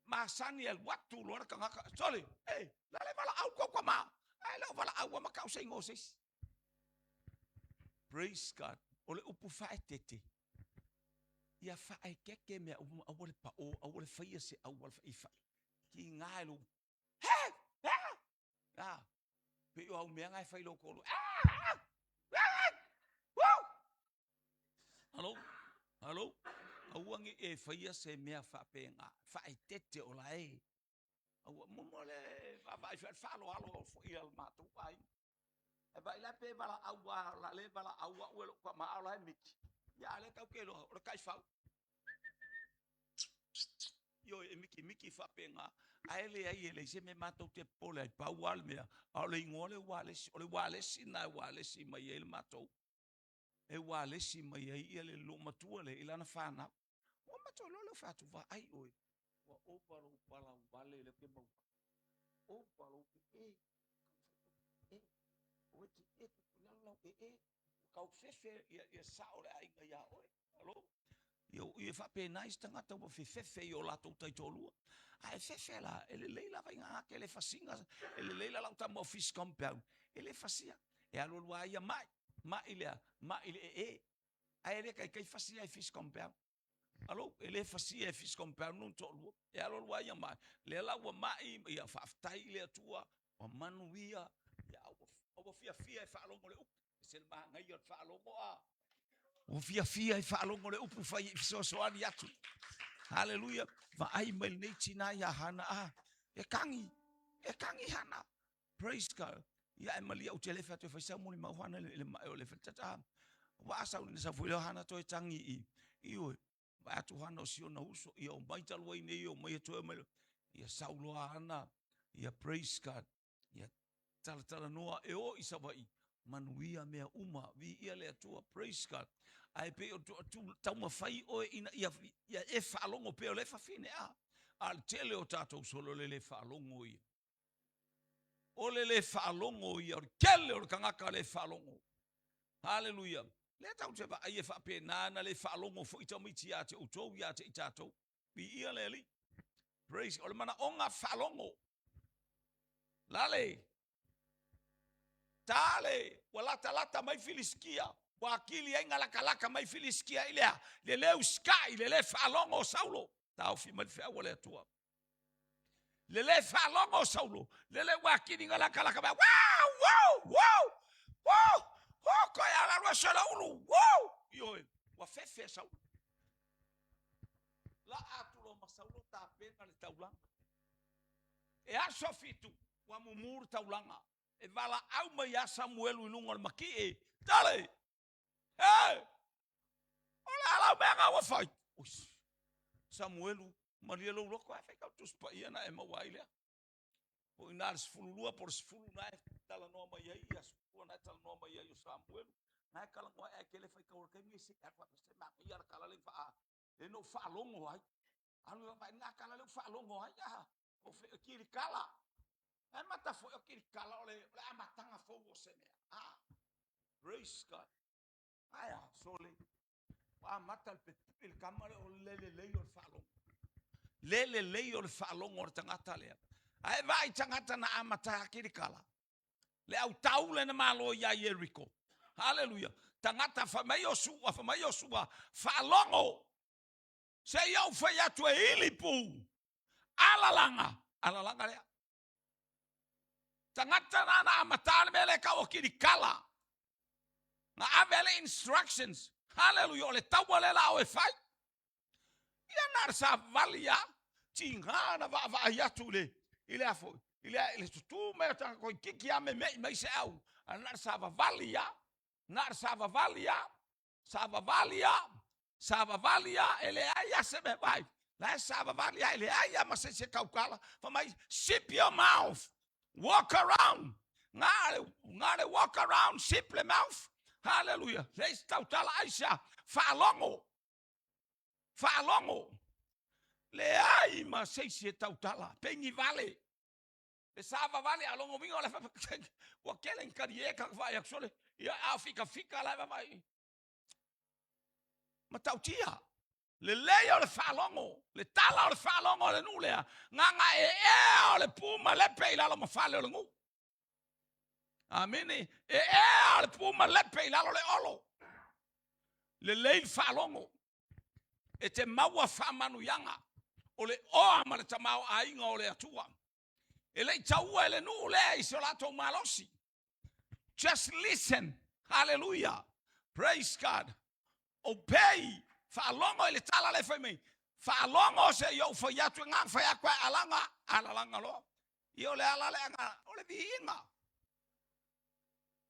masani el watu lo kanga sole la vala awa ko kama ai la vala awa makau se ngoses Praise God. Ole upu faetete. Ia fae keke me awole pa o awole faia se awole fa ifa. Ki ngalo. Pe o me ngai fai lo ko. Hello. Awangi e faia se me fa penga. Faetete ola e. Awa momole va fa lo alo fo ia matu ai. Ba ila pe bala awa la le bala awa welo kwa ma ala miki ya le tau ke lo kai fa yo miki fa penga aele ai se me mato te pole pa wal me ale ngole wale sina wale si mai el mato e wale si mai ele lo matua le ila na fana o mato lo fa tu va ai oi wa o pala wale le ke mo o palo kau fefe ia saole ai ia oi allo yo fa pe nice tanga to fefe yo la to tai tolu ai fefe la ele leila vai nga ke le fasinga ele leila la tamo office compound ele fasia e allo wa ia ma ile ai ele kai fasia office compound allo ele fasia office compound non tolu e allo wa ia mai le la wa mai ia fa tai le tua o manuia ya o fia fa lo mole sel ma ngai yo fa lo mo o fia fa lo mole upu fa so ani atu haleluya va ai mel nei tina ya hana e kangi hana praise God ya emali o telefa to fa sa mo ma hana le fa tata wa sa ni sa fu lo hana to tangi io va tu hana si ona uso io mai tal wai nei io mai to mel ya saulo hana ya praise God ya tala noa e o isawai manuia mea uma vi ia le atua praise God ai pe o tu tau mafai o ina ia e falongo pe o le fa fine al tele o tato solo le falongo ia o le falongo ia o kele o kangaka le falongo hallelujah le tau te ba ai fa pe nana le falongo fo ita miti ate o to ia te itato vi ia le li praise o le mana onga falongo lale tale wala talata mai filiskia wa akili ai ngalaka mai filiskia ile le leu sky le falongo saulo tau fi mal fa wala tua le falongo saulo le wa akili ngalaka wow Wow, ko ya la sala ulu. Wow, yo, wa fefe sa. La atulo masaulo ta pena le taulang. E aso fitu wa mumur taulanga. E vala au mai a Samuelu ilunga maki e. Dale. Ola ala menga wa fai. Samuelu Marielo loko a feka tus pa iana e mawaile. O inares fululua por fulu na tala no mai ai as na tala no mai ai Samuelu. Na kala ngo e kele fai ka orke mi se ka se ma ia kala le fa. E no fa longo ai. Anu vai na kala le fa longo ai ya. O fe kiri kala. E mata fo kiri kala ole amatanga fo wo se me. Praise God. Aya sole. Wa mata il kamare o lele o fa longo. Lele o fa longo o tangata le. Ai vai tangata na amata kiri kala. Le au taule na malo ya Jericho. Hallelujah. Tangata fa Yosua fa longo. Se yo fa ya tu ilipu. Alalanga le. Tangata na amata mele ka o kiri kala. Na avele instructions. Hallelujah. Ole tawale la o fai. Ia narsa valia. Tingana va ya tu le. Ile afo. Ile tu me ta ko kiki ame me se au. Narsa valia. Savalia, ele aya se me vai. La Savalia, ele aya mas se kaukala. For my sip your mouth. Walk around. Ngare walk around, sip the mouth. Hallelujah. Let's tautala Aisha. Falongo. Le ai mas se tautala. Pengi vale. Le Sava vale alongo vingo le wakele nkariye ka vai actually. Ya Afrika la vai. Matautia. Le leio le falongo, le tala le falongo le nulea. Nganga le puma le peila lo mafale le ngu. Amene. Le puma le peila le olo. Le lei falongo. E te maua famanu yanga. O le oa ma le tamau ainga o le atua. E le taua le nulea isolato malosi. Just listen. Hallelujah. Praise God. Obey. Falongo ele tala le fai. Falongo se yo fa ya tu ngang fa ya kwa alanga lo. Yo le ala le anga ole viinga.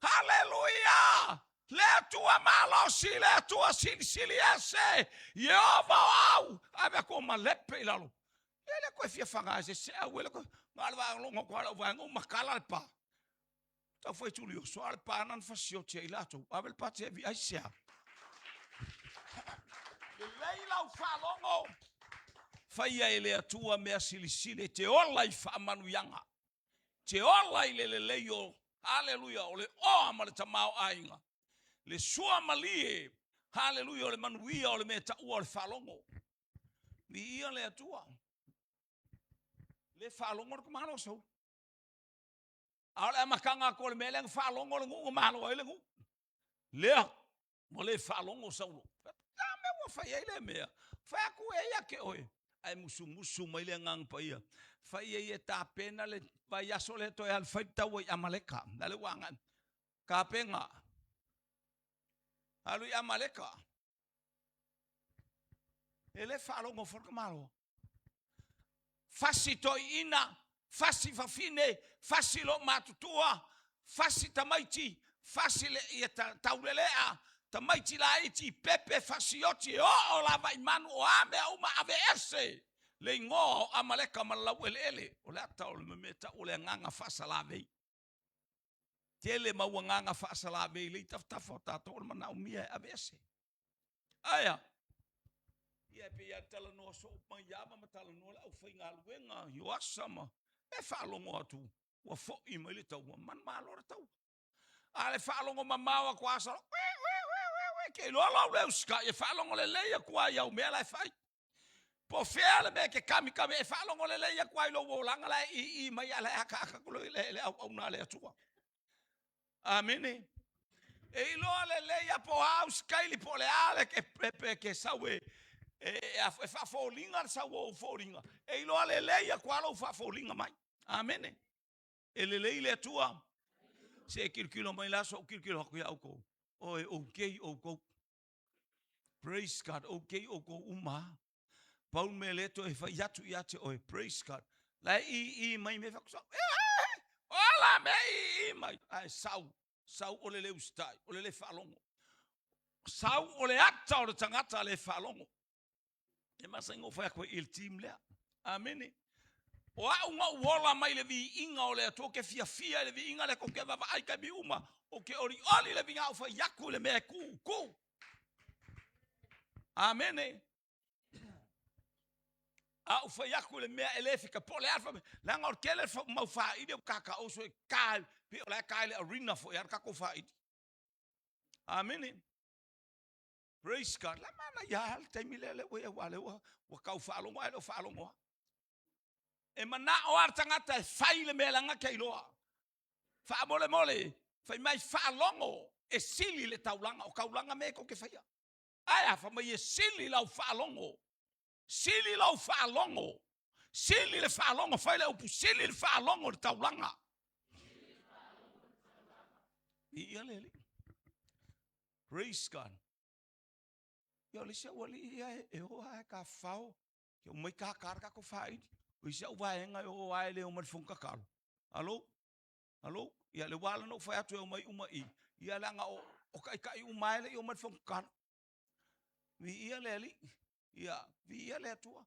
Hallelujah. Le tua malosi le tua siliese. Yo va au. Ave ko malepe lalo. Ele ko fia fanga se awele ko malva longo ko va ngo makala pa. Ta foi tulio so al panan fasio che ilato. Ave pa che vi aisia. Leila o falongo. Faia ele atua mea silisile te ola I whaamanu yanga. Te ola I le leio. Hallelujah. Ole oa ma le tamau ainga. Le sua malie. Hallelujah. Ole manuia ole mea taua ole falongo. Ni ia le atua. Le falongo le kumano so. Ole makanga ko le mele falongo le ngu malo ele ngu. Lea. Mo le falongo so. Fai ele mea. Fai aku e ke oe. Ai musu mai le ngang pa ia. Fai e ta pena le vai aso le to al fai tau I Amaleka. Dale wangan. Ka penga. Alu I Amaleka. Ele falo ngo forka malo. Fasi to ina, fasi fafine, fasi lo matutua, fasi tamaiti, fasi le taulelea. Tamaiti la iti pepe fasioti o la vai manu o ame uma ave ese le ngo Amaleka malawele o la ta o le meta o le nganga fasa la vei tele ma nganga fasa la vei le tafta to mana o mia ave ese aya ia pe ya tala no so ma ya ma tala no la o finga luenga yo asama e fa longo atu wa fo I mele tau man malo tau ale fa longo mamawa kwasa ke lo le ska e falongo le leia kwa ya o mela fai po fele me ke kami e falongo le leia kwa lo volanga la I mai ala ka ko le au na le tua amene e lo le leia po house kaili po le ale ke pepe ke sawe e fa folinga sawo folinga e lo le leia kwa lo fa folinga mai amene e le leile tua Se kilo mai la so kilo ko ya ko. Oi okay o ko. Praise God. Okay o ko uma. Paul meleto e fa yatu yate oi praise God. La I mai me fa so. Ola me I mai. Ai sau o le ustai, o le falongo. Sau o le ata o le tangata le falongo. E masengo fa ko il team le. Amen. O a unga wola mai le vi inga o le ato ke fia le vi inga le ko ke va ai ka bi uma o ke ori oli le vinga o fa yaku le me ku. Amen. A fa yaku le me ele fika pole alfa la ngor kele fa mau fa ide kaka o so ka pe la ka le arena fo yar ka ko fa ide. Amen. Praise God. La mana ya al temilele we wale wa ka fa lo wa fa lo e mana o artangata e faile me langa ke iloa. Fa mole fa mai fa longo e sili le taulanga o kaulanga me ko ke faia. Ai fa mai e sili la fa longo. Sili la fa longo. Sili le fa longo fa le o sili le fa longo le taulanga. Iale. Praise God. Yo le se wali e o ha ka fao. Ke o mai ka karka ko faidi. O isa wa enga o ai le o mal funka kalo. Allo? Ia le wala no fa atu o mai uma I. Ia langa o kai uma le o mal funka kalo. Vi ia le ali. Ia vi ia le tua.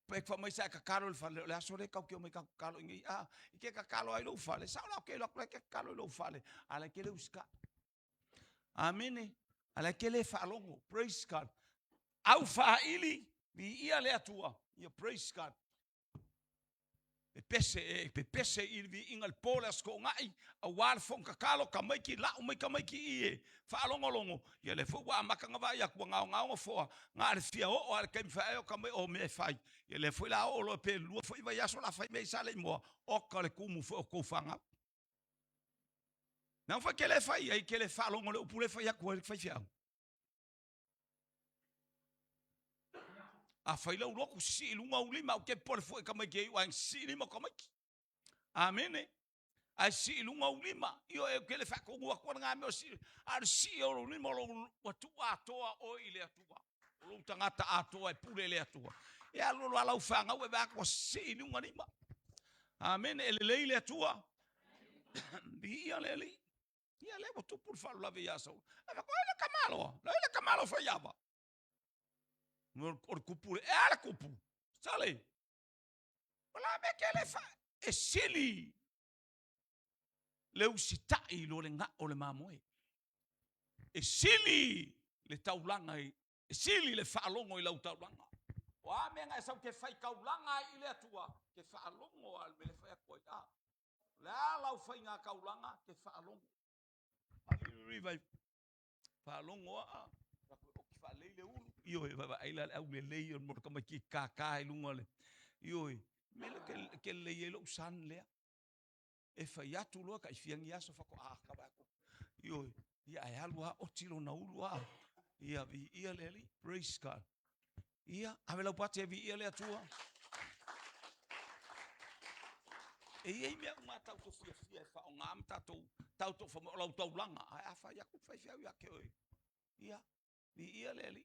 Pe fa mai sa ka kalo le fa le aso le ka ke o mai ka kalo ngi ke ka kalo ai lo fa le sa la ke lo ke kalo lo fa le ala ke le uska. Amen. Ala ke le fa longo. Praise God. Au fa ili vi ia le tua. Ia praise God. Pe pese I vi ingal polas ko ngai a war fon kakalo ka mai ki la o mai ka mai ki I fa longo ia le fo wa makanga va ya ku ngao fo nga fia o al kem fa o ka mai o me fai ia le fo la o lo pe lu fo va ya so la fai me sale mo o ka le ku mu fo ko fanga não fa ke le fai ai ke le fa longo le pule fa ya ku fa fia a fai lo loku si lunga ulima o ke por fo ka mai ke wa si lima ka mai amen a si lunga ulima io e ke le fa ko wa ko nga me si ar si o lima lo watu atoa o ile atua lo tangata atoa e pule le atua e alo lo ala ufanga we ba ko si lunga lima amen ele ile atua bi ia le watu por fa la via so e ko le kamalo fa yaba or kupu era kupu sale wala me ke le fa e sili le usitai lo le nga o le mamoe e sili le taulanga e sili le falongo I lau taulanga wa me nga sa ke fai kaulanga I le atua ke falongo al me le fai ko ita la lau fai nga kaulanga ke falongo ali falongo fa leile ulu io e va ai la au le lei mo ka mai ki ka I lunga le io me le ke le yelo san le e fa ya tu lo ka I fiang ya so fa ko ka ba ko io ia ai alua o tilo na ulu ia vi ia le ali praise God ia ave la pate vi ia le atua e ia me uma tau to fia fa o ngam tau to fa lo tau langa a fa ya ku fa ya ke ia vi ia le ali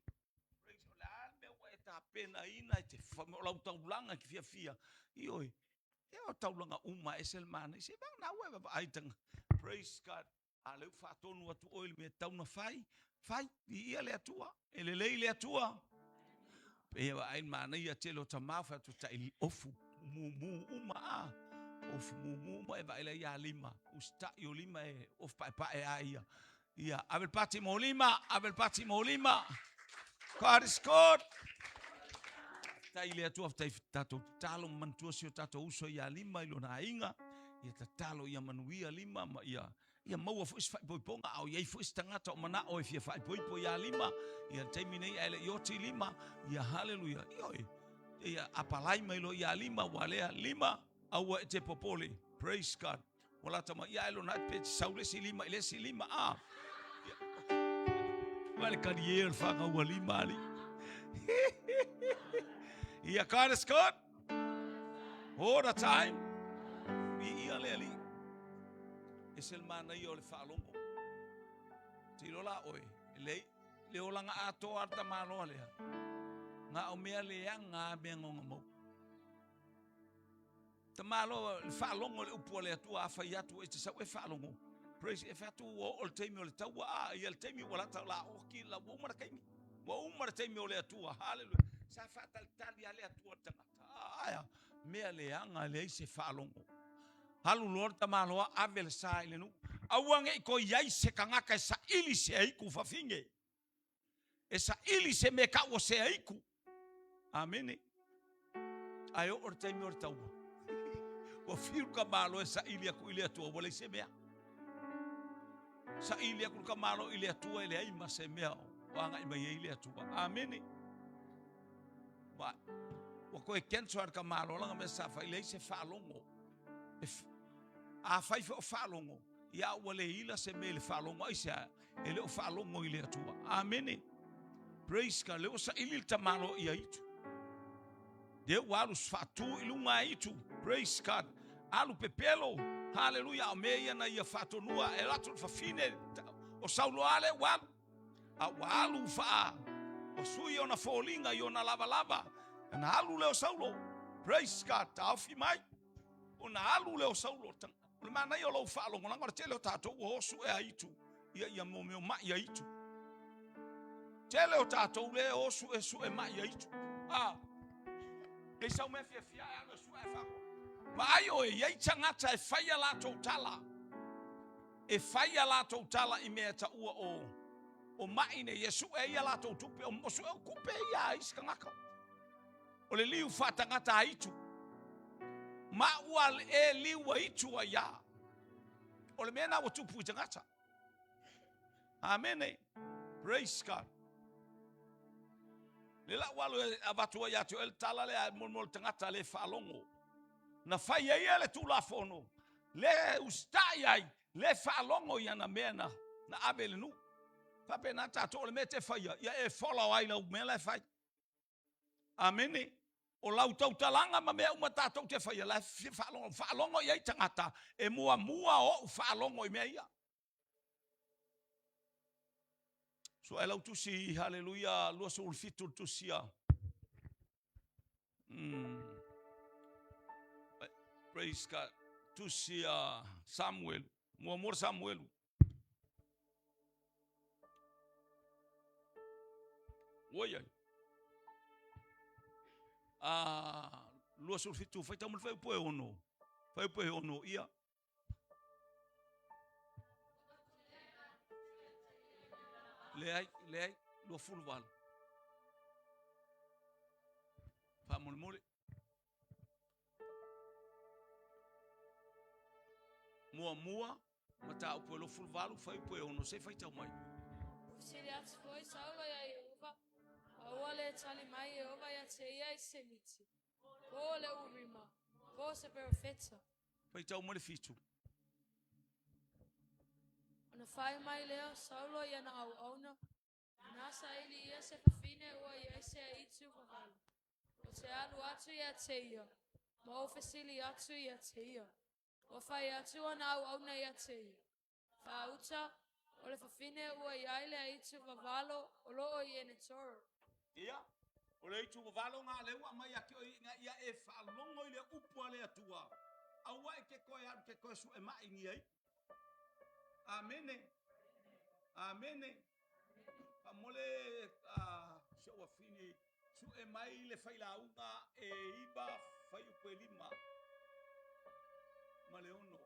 praise la me wa ta pena ina te fa lo tau langa ki fia io e o tau langa uma esel man se ba na wa ba ai tang praise God a le fa tonu atu oil me tau na fai vi ia le atua ele le atua e ai man ia te lo tamafa tu ta ofu mu uma of mu e vai le ia lima usta io lima e of pa e ai ia avel pati mo lima God is good tai le tu tai tato talo mantua sio tato uso ia lima ilo na inga ia tatalo ia manuia lima ma ia mau fo is fai ponga au ia fo stangata o mana o fia fai po ia lima ia terminei ele yoti lima ia haleluya ia apalai mai lo ia lima wale lima au te popoli praise God wala tama ia ilo na pe saule si lima ile si lima wale karier fanga wali mali ia God is good all the time ia leli e sel mana i o le whaalongo. Tiro la oe, le o langa ato arta maloa lea. Ngā o mea lea ngā mea ngonga mau. Ta malo le whaalongo le upua le atua a whai atu e te sau e whaalongo. Praise e whatu o le teimi o le taua a i le teimi o lata la oki la umara kaimi. Wa umara teimi o le atua, hallelujah. Sa whatal tali a le atua tangata. Aya, mea lea ngā le se whaalongo. Halu lor ta maloa ave le sa ile nu. Auange i ko iai se kangaka e sa ili se aiku whawhinge. E sa ili se me ka o se aiku. Amene. Ai o te mi o taua. O fiu ka malo e sa ili aku ili atua wale se mea. Sa ili aku ka malo ili atua ile ai ma se mea. Wanga i mai ili atua. Amene. Wa ko e kenso ar ka malo langa me sa fa ile se whaalongo. A fai o whaalongo. Ia wale ila se me le whaalongo ai se ele o whaalongo ile atua. Amene. Praise God. Leo sa ili tamalo ia itu. Deu walu fatu ilunga itu. Praise God. Alu pepelo. Hallelujah. Ameia na ia fatu nua. Elato fafine. O saulo ale walu. A walu fa. O sui ona folinga i ona lava lava. Na alu leo saulo. Praise God. Taufi mai. Ona alu leo saulo. Le mana ia lo falo ngona ngora tele o tato o su e aitu. Ia mo me ma ia itu. Tele o tato le o su e ma ia itu. E sau me fia e anga su e fako. Ma ai o e iai tangata e whaia la tau tala. E whaia la tau tala i mea ta ua o maine Yesu e ia la tau tupe o su e o kupe ia iska ngaka. O le liu whatangata aitu. Ma ua e liu aitu a ia. O le mena o tupu i tangata. Amene. Praise God. Le la walu avatua ya tu el tala le mol tangata le whaalongo. Na whai ia le tula fono. Le ustai ai. Le whaalongo ia na mena. Na abe le nu. Pape na tato le mete whaia. Ia e follow ai lau mea le whai. Amene. O lau tau talanga ma mea uma tato te whaia. Le whaalongo. Whaalongo ia i tangata. E mua o whaalongo i mea ia. So ela tusi haleluya lua sul fitur tusia. Praise God. Tusia Samuel. Muamor Samuel. Oia. Lua sul fitur fai tamul fai poe ono. Fai poe ono ia. Leai, lo fulval. Fa mole. Mua, mata o pelo fulval, fai poe, não sei fai tão mai. Siriat foi Saulo ya Yehova. Awale tali mai Yehova ya teia e semiti. Ole urima. Você perfeita. Fai tão mai fitu. Na fai mai leo Saulo ia na auna. Nasa ili ia se fafine ua ia se itu vavalo. O se alu atu ia teia. Ma ofesili atu ia teia. O fai atu ana auna ia teia. Fa uta o le fafine ua ia ile itu vavalo o loo ia ne toro. Ia. O le itu vavalo ngā leua mai aki o ia e whaalongo i le upua le atua. Aua e ke koe su e mai ni ai. Amene. Amene. Pamole showa fini su e mai le faila unga e iba fai upe lima. Maleono.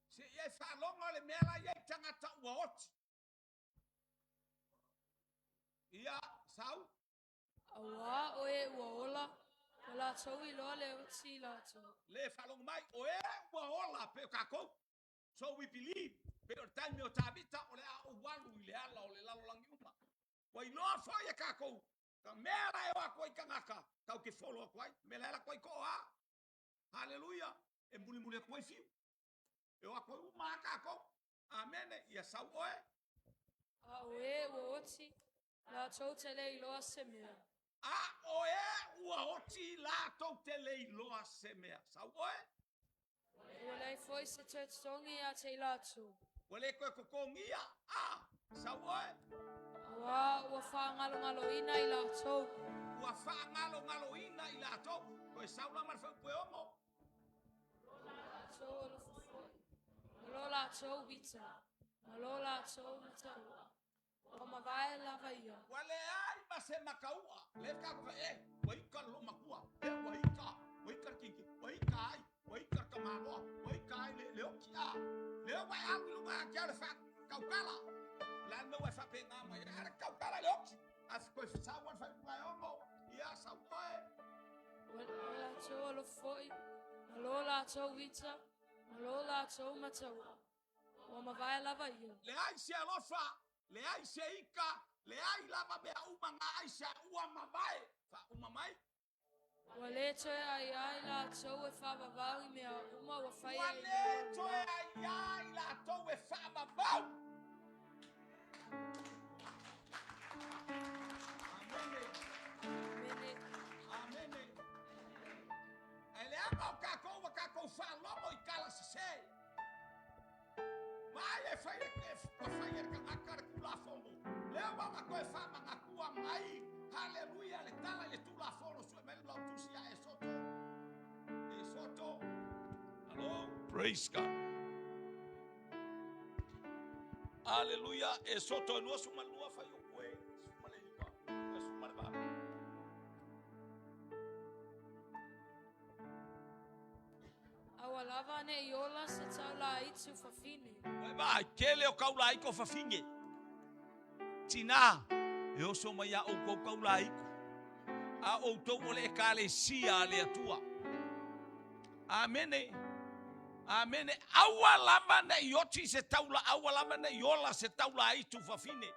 Se e falonga le mela ye tangata uaoti. Ia sau. Awa oe uaola. La tau I loa le uti la tau. Le falong mai oe uaola pe kako. So we believe. Pero time o tabita o le a walu I le ala o le lalo langi uma. Wai loa foia kako. Ka mera e wa koi kangaka. Kau ke follow koi. Mela ela koi koa. Hallelujah. E muli koi fiu. E wa koi uma kako. Amene. Ia sau oe. A oe uoti. La tau tele I loa semea. A oe ua oti la tau te lei loa semea. Sau oe? Wale foi se te stongi a te latu. Wale koe kokongia. Sawa. Wa fa ngalo ina I latu. Ua wha ngalo ina I lato. Koe saula mar whau pue omo. Lola to vita. Lola to mata. O mavae lava ia. Wale ai mase makaua. Leka koe waika lo makua. Waika kiki. Waika ai. Waika kamaloa. Waika ai leo kia. Leo wai au lunga kia le fa kaukala. La no wai fa penga mai. Ara kaukala leo. As koe sawa fa pue omo. Ia sawa. Lola to lo foi. Lola to vita. Lola to mata. O mavae lava ia. Le ai se alofa. Le ai se ika, le ai lava mea umanga ai se ua mamae. Fa umamai. Wale toe ai la to e fa vavau mea uma wa fai. Wale toe ai la to e fa mabau. Amene. Ele ama o kako fa lomo I kala se. Mai e fai ka akar kula fomo. Leo mama koe fa manga kua mai. Haleluya le tala le tula fono su mel la tusia e soto. Hello, praise God. Hallelujah. E soto no su malua fa yo kue. Malaipa. Su malba. Awalava ne yola se taula itu fafine. Vai, kele o kaula iko fafinge. Tina, eu sou mai a o kaula iko. A o to ole kale sia le atua. Amene. Awalama ne yoti se taula, awalama ne yola se taula itu fafine.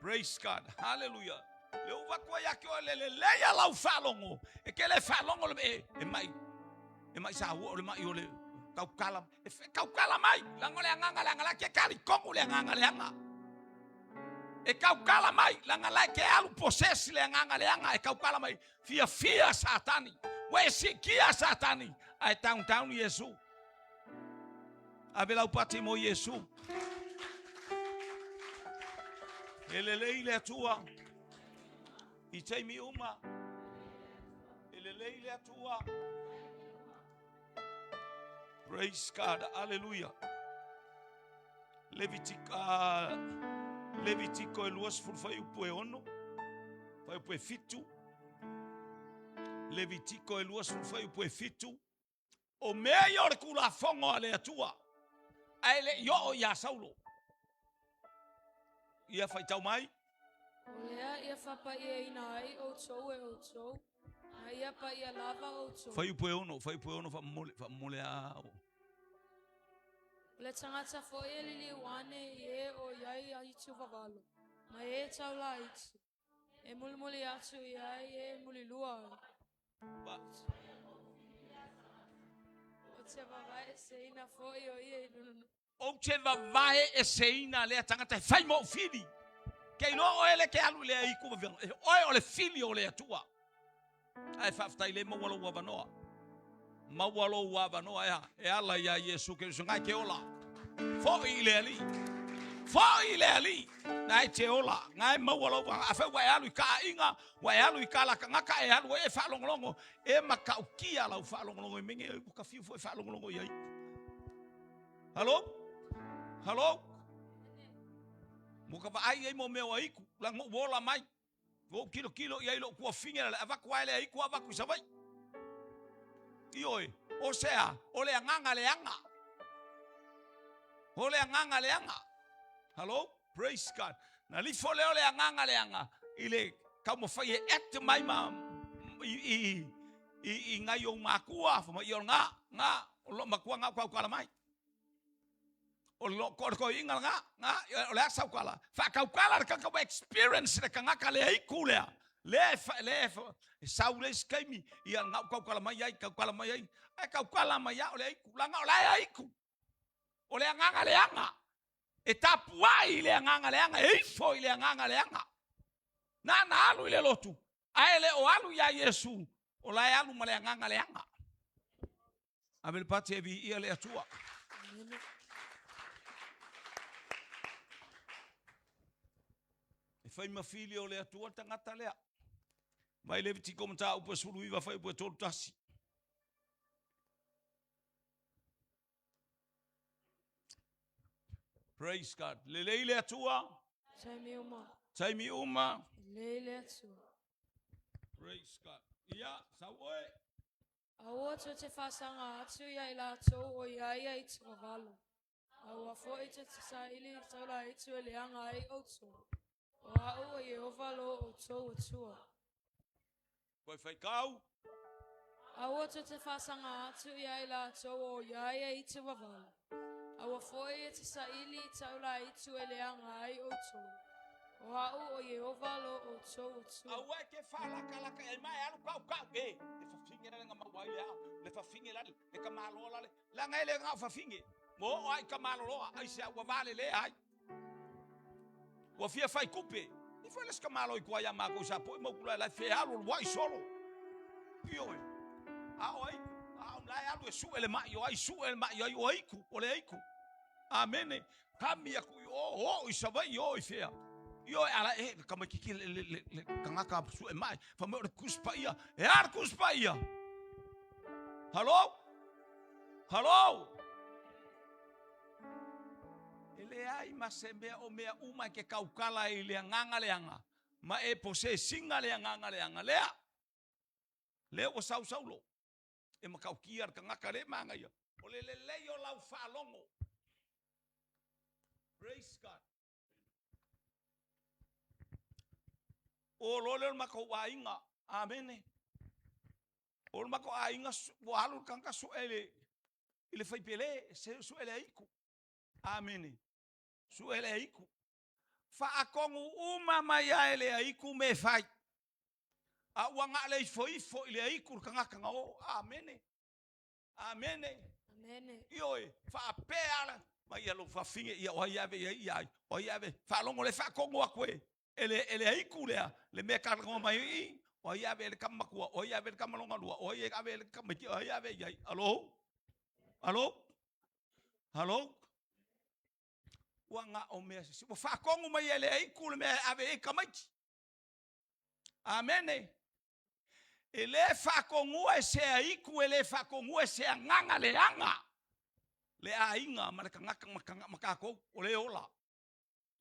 Praise God. Hallelujah. Le uva kwa yake ole le ya lau falongo. E kele falongo le e mai sa wo le mai ole. Kaukala mai langole anganga ke kali kongu le anganga e kaukala mai langala ke alu possess le anganga e kaukala mai fia satani we sikia satani ai town Yesu abela upati mo Yesu elele ile tua itaimi uma elele ile tua. Praise God. Hallelujah. Levitico eluas fai upue ono. Fai upue fitu. Levitico eluas fai upue fitu. O meior kula fongo ale atua. Aile yo ya Saulo. Ia fai tau mai. Olea ia fapa ia inai o to. Ia pa ia lava o to. Fai upue ono fa mole a. Le tangata fo e lili wane ye o yai a itu vavalo. Ma e taula itu. E mulmuli atu yai e muli lua. O te vavae se ina fo i o ie nunu. O te vavae e se ina le tangata fai mo fili. Kei no o ele ke alu le iku vaviang. Oi o le fili o le atua. Ai faftai le mawalo wavanoa. Mawalo wavanoa ya. E ala ya Yesu ke sungai ke ola. Fo ile ali. Nai te ola. Ngai mawalo wa. Afe wa alu ka inga. Wa alu ka la ngaka e alu e fa longlongo. E makaukia la fa longlongo e mingi e ka fiu fo fa longlongo yai. Hello? Muka va ai e mo me wa iku. La ngo wola mai. O kilo ia ilo kua finga le ava kwa le iku ava ku savai. Ioi, o sea, ole anganga le anga. Ole anganga le anga. Hello? Praise God. Na li fole ole anganga le anga. Ile ka mo fai et mai ma i ngai o makua fa i nga lo makua nga kwa kala mai. O lo ko inga nga o le sa kala fa ka kala ka experience le ka ka le ikule le saule skemi ia nga ka kala mai ai ka kala mai ai ka kala mai o le ikula nga o le iku o le nga le anga etapua ile nga le anga e fo ile nga le anga na alu ile lotu aele o alu ya Yesu o la alu male nga le anga Ave pate vi ia le atua. Amene. E fai mafili o le atua tangata lea. Mai le viti komata upa suru iwa fai ua tolu tasi. Praise God. Lele atua. Taimi uma. Taimi uma. Leile atua. Praise God. Ia, sawe. Aua to te whasanga atu ia i lātou o iaia i te wawalo. Aua fo i te sa ili taura i tu e leanga ai auto. O au o Yehova lo o tō atua. Koe fai kau. Aua to te whasanga atu ia i lātou o iaia i te wawalo. Aua fo i te sa ili taura i tu e leanga ai auto. O au o Yehova lo o tō atua. Aua ke fala kalaka e mai alu kau kau. Le fafinge la nga mawai lea. Le fafinge la le kamalo la le. La ngai le nga fafinge. Mo ai kamalo loa. Ai se ua vale le ai. Ua fia fai kupe. Ni foi les kamalo I kua ya mako sa po. Mo kula la fe alu wai solo. Ioi. Ai. Lai alu e su ele mai. Ai su ele mai. Ai o aiku. O le aiku. Amene. Kami aku. O isavai o I fea. Yo ala kama kiki le kangaka su e mai fa mo kuspa ia e ar kuspa ia. Hello ele ai masembe o mea uma ke kaukala I le nganga leanga ma e pose singa le nganga leanga le o saulo e makaukia kangaka le manga ia o le yo lau falongo. Praise God. O lole mako ainga. Amene. O mako ainga o halu kanka su ele fai pele su ele aiku. Amene. Su ele aiku. Fa akongu uma maya ele aiku me fai. A wanga le fo ele aiku kanga o. Amene. Ioi fa peala maya lo fa finge ia o iave fa longo le fa kongu akwe. Ele aiku le me kargo mai o ia ve le kamakua o ia ve le kamalonga lua o ia ve le kamaki o ia ve ia allo wanga o me si o fa kongu mai ele aiku le me ave kamaki. Amene. Ele fa kongu e se aiku ele fa kongu e se nganga le anga le ainga makako o le ola.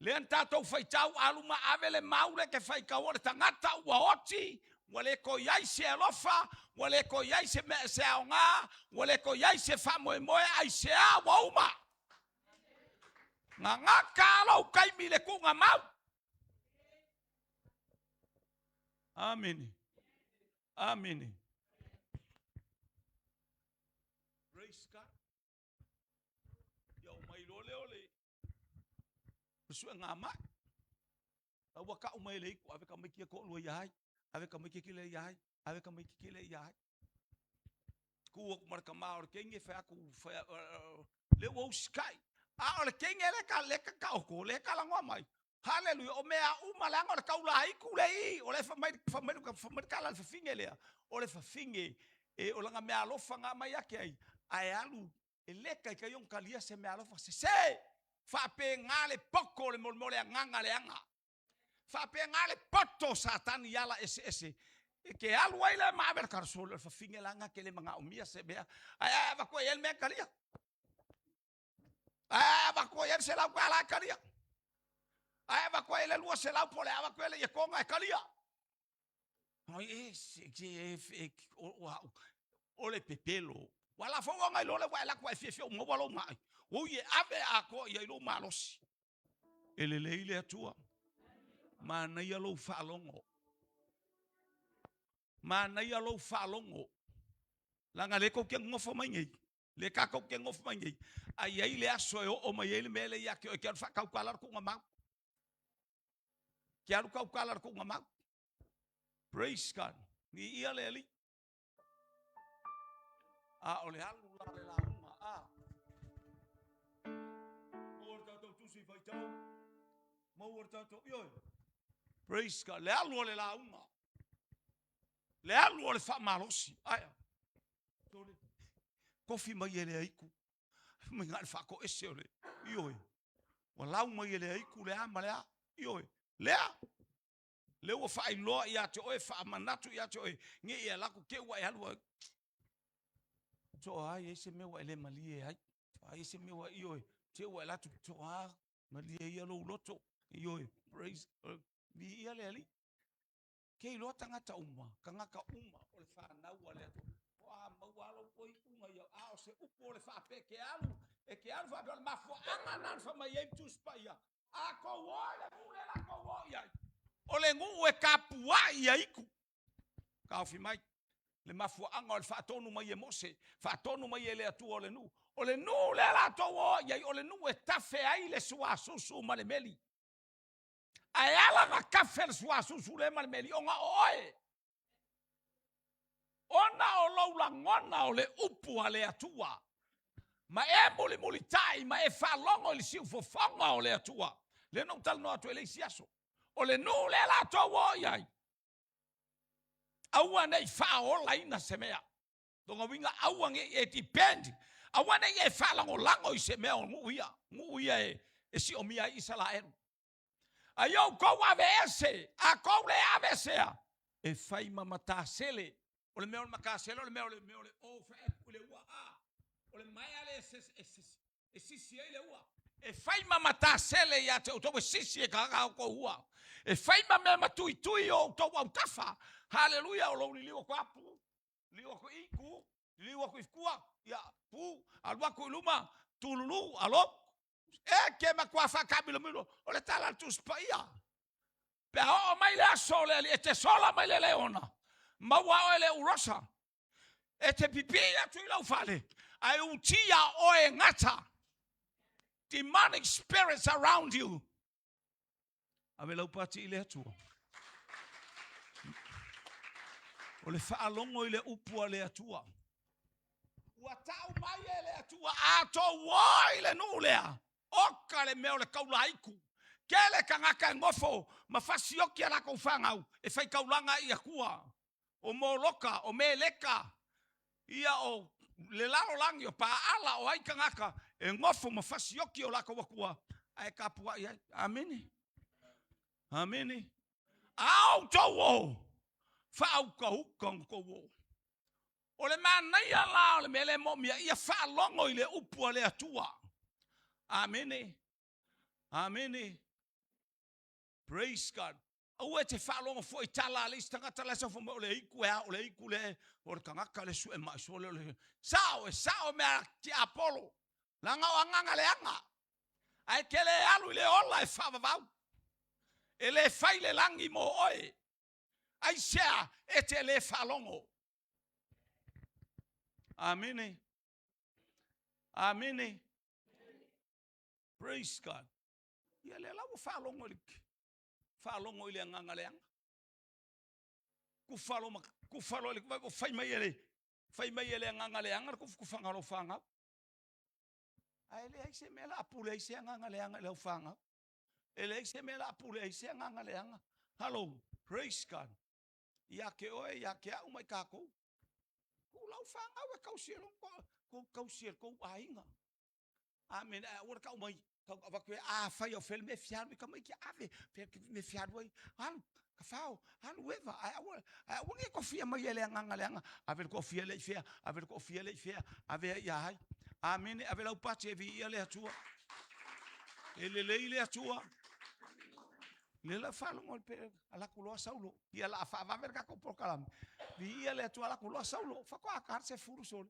Le antatou fai tau aluma avele maure ke fai kaore tangata ua oti wale ko yai se alofa wale ko yai se me se aonga wale ko yai se famo moe ai se a wauma nga kalo kai mile kunga mau. Amen. Praise God. Yo mai ole Sua ngama. Awa ka umai le ku ave ka mai ki ko lo yai. Ave ka mai ki le yai. Ave ka mai ki le yai. Ku ok mar ka maor kenge fa ku fa le wo sky. A ole kenge le ka ko le ka la ngwa. Hallelujah. O mea uma la ngor ka ula ai ku le I. Ole fa mai ka la fa finge le. Ole fa finge e o langa mea lo fa nga mai yake ai. Ai alu ele ka yon kalia se mea lo fa se. Fa pe ngale poko le mole nganga le anga. Fa pe ngale poto satan yala ese. Ke alu ai le ma ver karsol fa finge langa ke le manga umia se bea. Ai va ko el me kalia. Ai va ko el se la kala kalia. Ai va ko el lua se la pole va ko el ye konga kalia. Ai o le pepelo. Wala fo nga lo le wala kwa fie mo wala mai. O ye ave ako ye lo malos. Ele leile atua. Mana ia lo falongo. Langa le ko ke ngofo mai. Le ka ko ke ngofo mai. Ai ai le aso o mai ele mele ia ke o fa ka kalar ku ngama. Ke alu ka kalar ku ngama. Praise God. Ni ia le ali. Ole alu la le la uma. Praise God. Le alu le la uma. Le alu le fa malosi. Aya. kofi mai ele aiku. Mai ngal fa ko ese ole. Ioi. Wa lau mai ele aiku le ama le a. Ioi. Lea. Leo fa ilo ia te oe fa manatu ia te oe. Nge ia lako ke wa halu. So ai ese me wa ele mali ai. Ai ese me wa ioi. Te wa latu to a mali ia lo loto. Ioi. Praise. Ni ia le ali. Ke ilo tangata uma. Kangaka uma. Ole fa na wa le. Wa mawalo oi uma ia a se upo ole fa pe ke alu. E ke alu fa dol mafo anga nan fa mai em tu spaia. A ko wa le mule la ko wa ia. Ole ngu e kapua ia iku. Ka ofi mai. Le mafo anga ole fa tonu mai e mose. Fa tonu mai ele atu ole nu. Ole nu le la to wo ia ole nu e tafe ai le sua susu ma le meli. Ayala na kafe le sua susu le ma le meli. Onga oe. Ona o laula ngona o le upu a le atua. Ma e muli tai, ma e whalongo le siu fofonga o le atua. Le nong tal no atu e le siaso. O le nu le la to wo iai. Aua nei whaola ina se mea. Donga winga aua nge e depend. Aua nei e whalango lango i se mea o ngu ia. Ngu ia e si o mia isa la eru. Ayo kou ave ese. A kou le ave esea. E whai mamata sele. Ole mea ole makaselo, ole mea ole o fa ole ua a. Ole mai ale e sisi ele ua. E fai mamata sele ya te uto e sisi e kaka ko ua. E fai mama tui o to au tafa. Hallelujah o lo liwa ko apu. Liwa ko iku, liwa ko ifkua ya pu alwa ko luma tululu alo. E ke ma kwa fa kabilo milo. Ole tala tu spaia. Pe o mai la sole e te sola mai le leona. Mawa ele urosa. E te pipia tu ila ufale. Ai utia oe ngata. Demonic spirits around you. Ave lau pati ile atua. O le whaalongo ile upua le atua. Ua tau mai ele atua. Ato wa ile nulea. Oka le meo le kaula iku. Kele kangaka ngofo. Mafasioki ala kou whangau. E whai kaulanga ia kua. O moloka, o meleka, ia o le lalo langi o paala o aika ngaka, e ngofo mafasioki o lako wakua, ai kapua ia, amini, amini, au towo, whau ka hukang kowo, o le manaya la, o le mele momia, ia whalongo i le upua le atua, amini, amini, praise God. O e te whalongo fo i tala le istangata le safo mo le iku le o le kangaka le su e maso le sao mea ti Apollo langa o anganga le anga ai ke le alu le ola e whavavau e le whai le langi mo oe ai sea e te le whalongo amini amini praise God ia le lau whalongo le falongo ile nganga leanga ku falo le ko fai mai ele nganga leanga ku fangalo fanga ai le ai se mela apule ai se nganga leanga le fanga ele ai se mela apule ai se nganga leanga hello praise God ya ke oe ya ke au mai ka ko ku lau fanga we kausielo ko kausiel ko ainga amen ora ka mai Avakwe fai o fel me fiado ka mai ki ave me fiado ai han ka fao han weva ai woni ko fia mai ele nganga ave ko fia le fia ave ya hai amen ave la upate vi ele atua ele atua le la falo ngol pe ala kulo saulo ia la fa va ver ka ko prokalam vi ele atua la kulo saulo fa ko akar se furu sol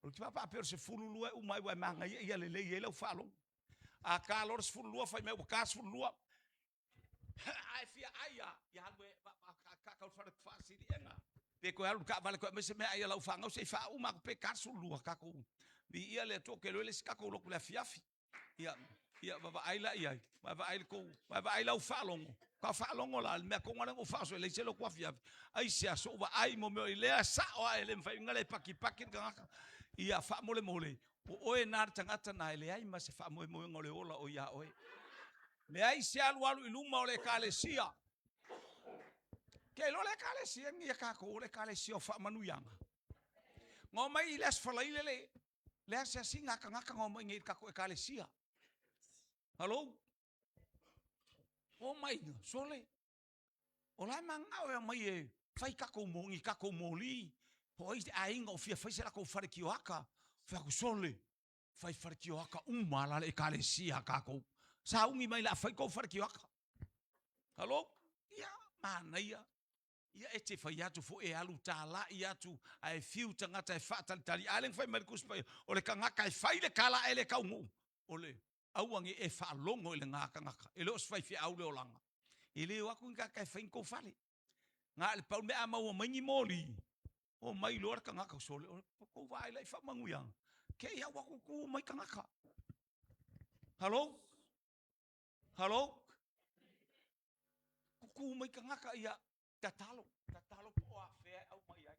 o ti pa per se furu lu o mai wa manga ia le ele falo a calor fulua fai meu cas fulua ai fia aia ya we ka fa fasi enga pe ko alu ka vale ko me se me aia lau fanga se fa uma pe cas fulua ka ko vi ia le to ke le ska ko lo la fiafi ia baba ai la ia baba ai ko baba ai lau falongo ka falongo la me ko ngala o faso le se lo kwa fiafi ai se aso va ai mo me le sa o ele fai ngale paki ka ia fa mole o e nar tangata na ele ai ma se fa mo ngole ola o ia oe me ai se alu iluma o le kalesia ke lo le kalesia ngia ka ko le kalesia fa manuyanga ngo mai les fa le Lea se singa ngaka ngomong ngir kako ekalesia. Halo? O mai sole. Ola manga o mai e fai kako mongi kako moli. Poi ainga o fia fai sera ko fare kioaka. Fa ko sole. Fai fare kioaka umala le ekalesia kako. Sa ungi mai la fai ko fare kioaka. Halo? Ya mana ia. Ia e te whai atu fo e alu tā la i atu a e fiu tangata e whaatali tali. Aleng whai marikus pai o le kangaka e whai le kala e le kaungu. O le auangi e whaalongo i le ngā kangaka. E leos whai fia au leo langa. I leo aku i kaka e whai nko whale. Ngā le pau me a maua maingi mōli. O mai loa kangaka sole. O kou vai lai whamangu yang. Ke ia waku ku mai kangaka. Halo? Halo? Kuku mai kangaka ia. Tatalo po a fea au mai ai.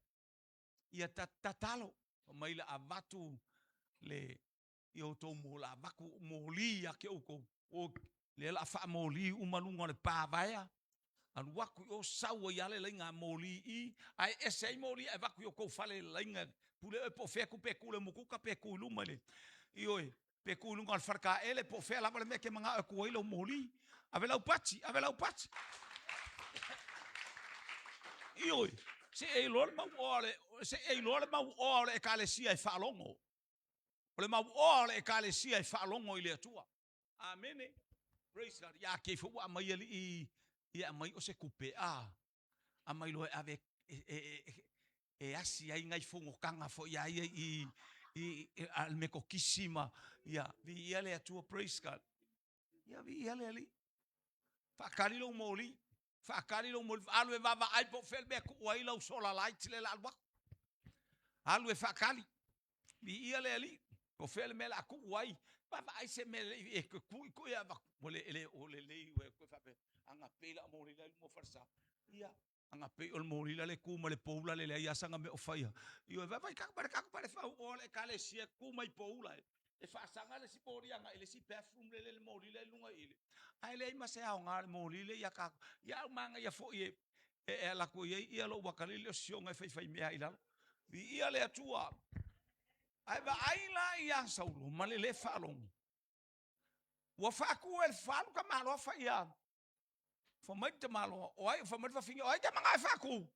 Ia tatalo mai la avatu le io to mo la baku moli a ke oko o le la fa moli umalunga le pavaia an waku o sawa ia le linga moli I ai ese moli e vaku ko fale linga pule e po fe ku pe ku le mukuka pe ku lu male io e pe ku lu ngal farka ele po fe la me ke manga ko ilo moli avela upati Ioi, se e lor mau ole e kalesia e whaalongo. Ole mau ole e kalesia e whaalongo I le atua. Amene. Praise God. Ia kei fau a mai ali I a mai o se kupe a. A mai loe ave e asi ai ngai fongo kanga fo ia I al meko kisima. Ia vi ia le atua praise God. Ia vi ia le ali. Whakari lo moli. Fakari lo mo alu e vava ai po felbe ku wai lo sola light le la alu e fakali bi ia le ali po felme la ku wai vava ai se me e ku ia va ole le ku fa pe anga pela mo le mo farsa ia anga pe ol mo le ku mo le poula le ia sanga me o faia io vava ka pare fa ole kale si ku mai poula e fa sanga le si poria nga ele si perfume le mo le lunga ile ai le ma se a nga mo le ya ka ya manga ya fo e la ko ia lo wakali le sio nga fai mea ila vi ia le atua ai va ai la ia saulo ma le falong wa fa ku el falu ka malo fa ia fo mai te malo o ai fo mai fa finga ai te manga fa ku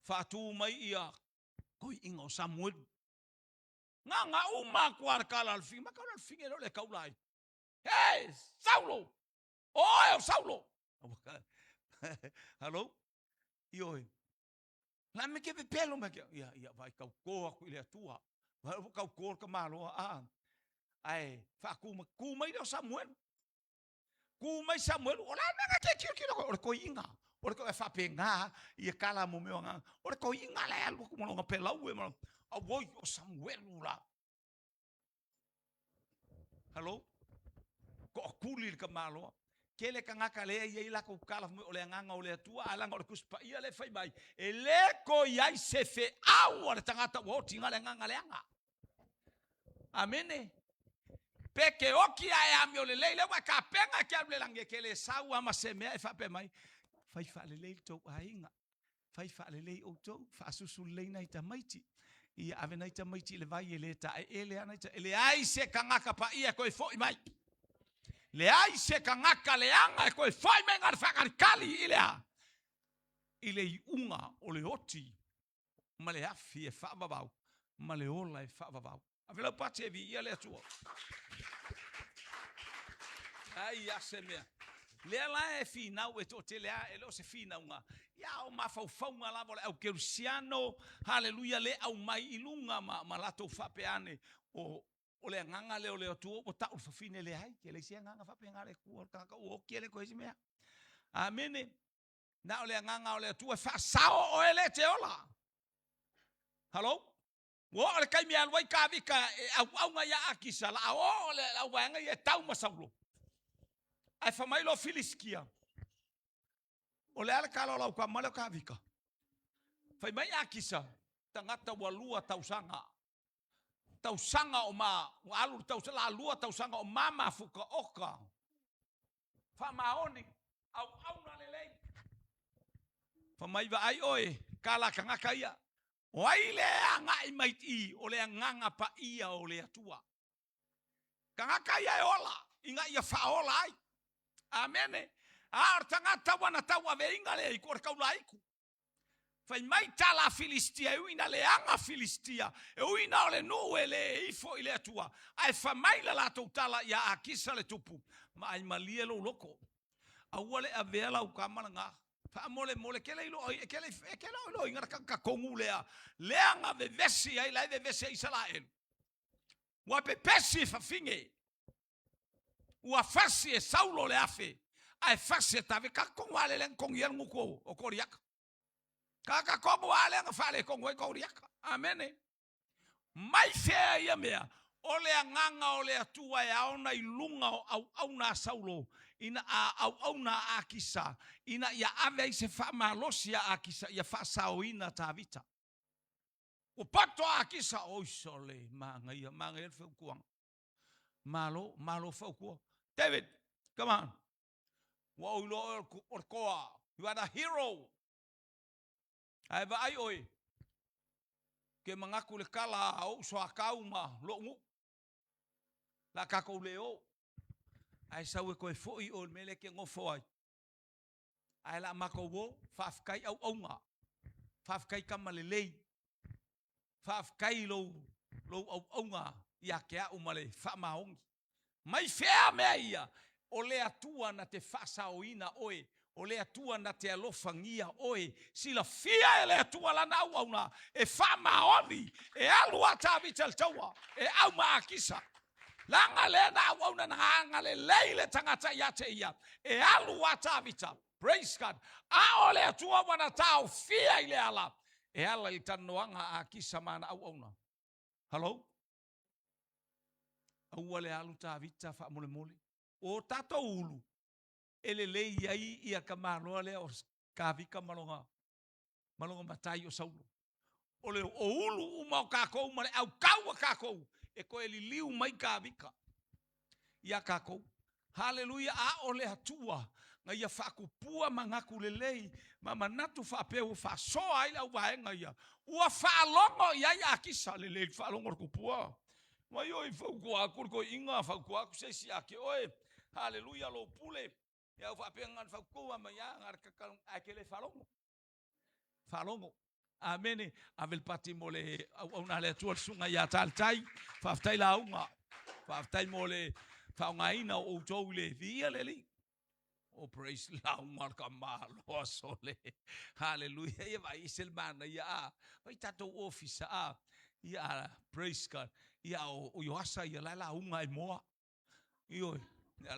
fa tu mai ia ko ingo Samuel nga uma kwar kala al finga ka al finga lo le kaulai hey Saulo oh Saulo Hello io la me che pelo ma ia vai kau ko ku le tua vai kau ko ka malo a ai fa ku mai do Samuel ola na ke ki ko inga o ko fa penga ia kala mo me nga o ko inga le algo como no pela u mo a voi o Samuel la Hello ko kuli ka malo kele ka ngaka le ia ila ko kala o le nganga o le tua ala ngor kuspa ia le fai mai ele ko ia se fe au le tangata wo tinga le nganga le anga amene peke oki ai ami o le leile wa ka penga ke le lange kele sawa ma se me fa pe mai fai fa le leile to ainga fai fa le leile o to fa susu le nai ta maiti ia ave nai ta maiti le vai ele ta ele ana ta ele ai se ka ngaka pa ia ko foi mai le ai se ka ngaka le anga ko foi mai ngar fa kali ile unga o le oti ma le afi e fa babau ma le ola e fa babau ave la pate vi ia le tua ai ya se me le la e fina o to te le e lo se fina unga ya o ma fa nga la vole au kerusiano haleluya le au mai ilunga ma la to fa peane o le nganga le o le tu o ta o fa fine le ai ke le sia nganga fa penga le ku o ke le ko isi me amene na o le nganga o le tu fa sao o ele te ola hello wo le kai mi alwai ka vika au nga ya akisa la o le au nga ya tau masaulo ai fa mai lo filiskia o le ala kalo lau ka male ka vika fai mai akisa tangata walua tausanga o ma alu tausala lua tausanga o mama fuka oka fa maoni au na lelei fa mai va ai oi kala kanga kaya O ai le anga I mai I o le nganga pa ia o le atua. Kangaka ia e ola, inga ia whaola ai. Amene. Ar tangata wana tawa ve inga le iku kaula iku. Fai mai tala Filistia, uina le anga Filistia, uina le nue le ifo I le atua. Ai fa mai la lato tala ia akisa le tupu. Ma ai malie lo loko. Awale a vela u kamalanga. Fa mole kele ilo kele ilo inga ka kongu lea. Leanga ve vesi ai lai ve vesi Israel. Wa pepesi fa finge. Wa fasi e Saulo le afe. Ai fasi tave ka kongu ale len kongu yel nguko o koriaka. Kaka kongu ale nga fale kongu e koriaka. Amen. Mai fea ia mea. Ole anganga ole atua e aona ilunga au na Saulo. Ina au na akisa. Ina ia ave I se fa malosia akisa. Ia fa saoina tavita. O pato akisa oisole. Manga el feu kuang. Malo feu kuang. David, come on. Wa ulo orkoa. You are a hero. Ai va ai oi. Ke mangaku le kala au so akauma lo ngu. La kako leo. Ai sawe ko foi o mele ke ngofo ai. Ai la mako wo fafkai au onga. Fafkai kamalelei. Fafkai lo au onga ya ke a umale fa maongi. Mai fea mea ia. O le atua na te fasaoina oe. O le atua na te alofangia oe. Sila fia e le atua la nau auna. E fa maoni. E alu atavita taua. E au maakisa. Langa le nau auna na hanga le leile tangata yate ia. E alu atavita. Praise God. A o le atua wana tau fia ile ala. E ala I tanoanga akisa mana au auna. Hello? Au le alu tavita fa mole mole. O tato ulu. Ele lei ai ia kamanoa le o kavika malonga. Malonga matai o Saulo. O le o ulu uma o kakou male au kaua kakou. E ko eli liu mai kavika. Ia kakou. Hallelujah. A o le atua. Nga ia whakupua mangaku le lei. Mama natu whapeu whasoa ila uwaenga ia. Ua whalongo ia ia akisa le lei whalongo kupua. Mai oi whaukua kurko inga whaukua kusesi ake oe. Hallelujah lo pule. Ya whapengan whaukua ma ya ngar kakal akele whalongo. Whalongo. Amene. Avel pati mole au na le tuol sunga ya taltai. Whaftai la unga. Whaftai mole whaungaina o toule via leli. Oh praise la unga kamalo sole. Hallelujah. Ya va isel mana ya. Vai tato office a. Ya praise God. Ya o yoasa ya la unga moa. Ioi.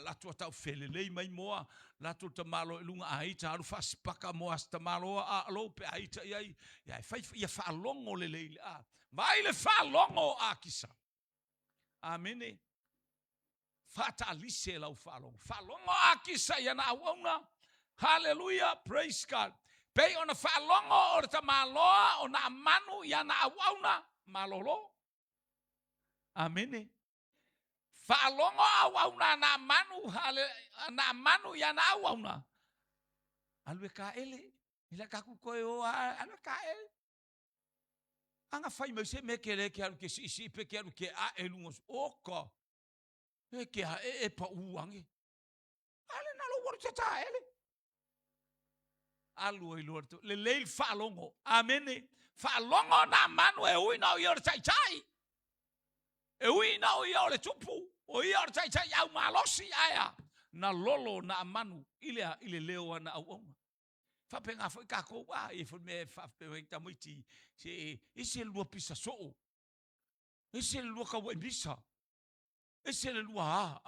La tua tau felelei mai moa. La tua tamalo lunga aita. Alu fasipaka moa stamalo a lope aita. Ya fai ya falongo le leile a. Vai le falongo a kisa. Amene. Fata alise la falongo. Falongo a kisa ya na awona. Hallelujah. Praise God. Pei ona falongo o tamaloa o na manu ya na awona. Malolo. Amene. Falongo awauna na manu ya na awauna. Alwe ka ele. Ila kaku koe o alwe ka ele. Anga fai me se me kele ke alu ke si pe ke alu ke a elungos. Oka. E ke a e pa uange. Ale na lo wor tata ele. Alu e lorto. Le leil falongo. Amene. Falongo na manu e ui na o yor chai chai. E ui na o yor le tupu. O ia tai tai au malosi aya na lolo na manu ile leo na au. Fa penga foi ka ko wa e foi me fa penga muiti se ise lua pisa so. Ise lua ka wa bisa. Ise lua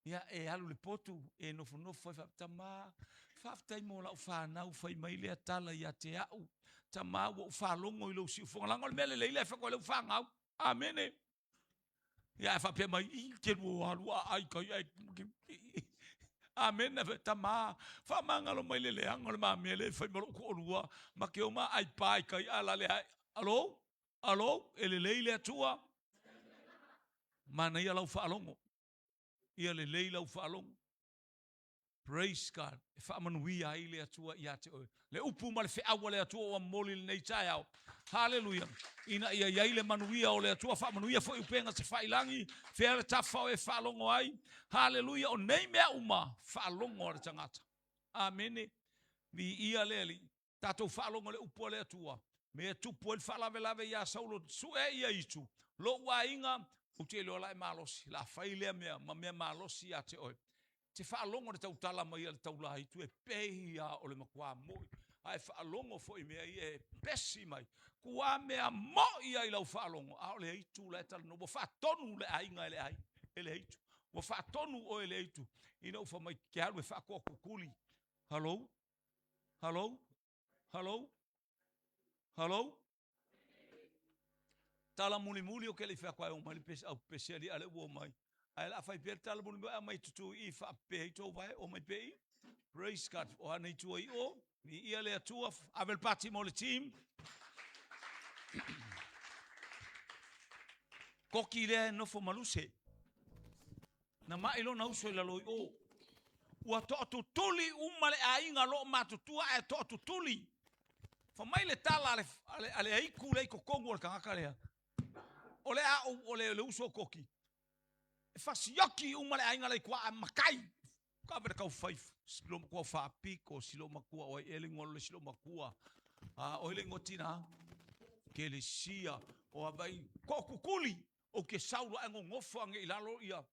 Ya e alu le potu e no foi fa tama fa tai mo la fa na fa mai le tala ya te au. Tama wo fa longo ilo si fo la ngol mele le fa ko le fa ngau. Amen. Ya fa pe mai ke wo alua ai kai ai. Amen na tama fa mangalo mai le angol ma mele fa mo ko lua ma ke o ma ai pai kai ala le alo ele le tua mana ia lau fa longo ia le lau fa longo Praise God. E whaamanuia ai le atua ia te oe. Le upu ma le whiawa le atua o moli le nei tai au. Hallelujah. Ina ia iai le manuia o le atua whaamanuia fo upenga se whailangi. Whia tafa o e whalongo ai. Hallelujah. O nei mea uma whalongo o le tangata. Amene. Vi ia le li. Tatou whalongo le upu o le atua. Me tupu el whalave lave ia saulo. Su e ia itu. Lo wa inga. Uti le ola e malosi. La whailea mea. Ma mea malosi ia te oe. Te whaalongo le tautala mai le taula hitu e pehia o le makua moi. Ai whaalongo fo i mea i e pesi mai. Kua mea mo i ai lau whaalongo. A o le hitu le tala no. Wa whaatonu le ainga e le ai. E le hitu. Wa whaatonu o e le hitu. Ina ufa mai ke haru e whaakua kukuli. Hello? Hello? Hello? Hello? Tala muli muli o ke le whaakua o mai au pesiali ale ua mai. Ai la fai per tala muli mai tutu i fa pe to vai o mai pe. Praise God. O ana tu ai o ni ia le atua avel party mo le team. Koki le no fo maluse. Na mai lo na uso la loi o. Ua to tuli umale ainga lo matutua e to tuli. Fa mai le tala ale ai ku le ko kongo le kanga le. Ole a ole le uso koki. Fasioki umale ainga le kwa makai. Ka ver ka five. Silo kwa fa piko silo makua o ele ngolo silo makua. O ele ngotina. Ke le sia o abai kokukuli o ke saulo ngo ngofo nge ilalo ia.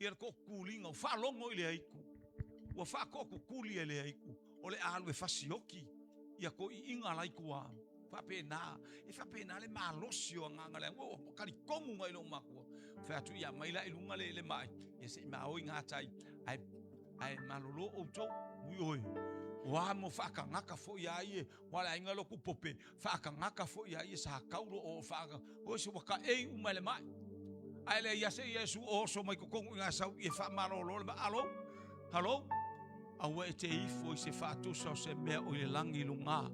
Ia kokulinga fa longo ile aiku. Wa fa kokukuli ile aiku. Ole alwe fasioki. Ia ko inga lai kwa. Fa pena. E fa pena le malosio nganga le o kali kongu ngai lo makua. Fa tu ia mai la ilunga le mai. Ia se ma o inga tai. Ai malolo o to. Ui. Wa mo fa ka ngaka fo ia ie. Wala inga lo ku pope. Fa ka ngaka fo ia ie sa kaulo o fa. O se waka e umale mai. Ai le ia se Yesu o so mai ko kongu inga sa e fa malolo le alo. Hello? Awe te ifo se fa tu so se me o le langi lunga.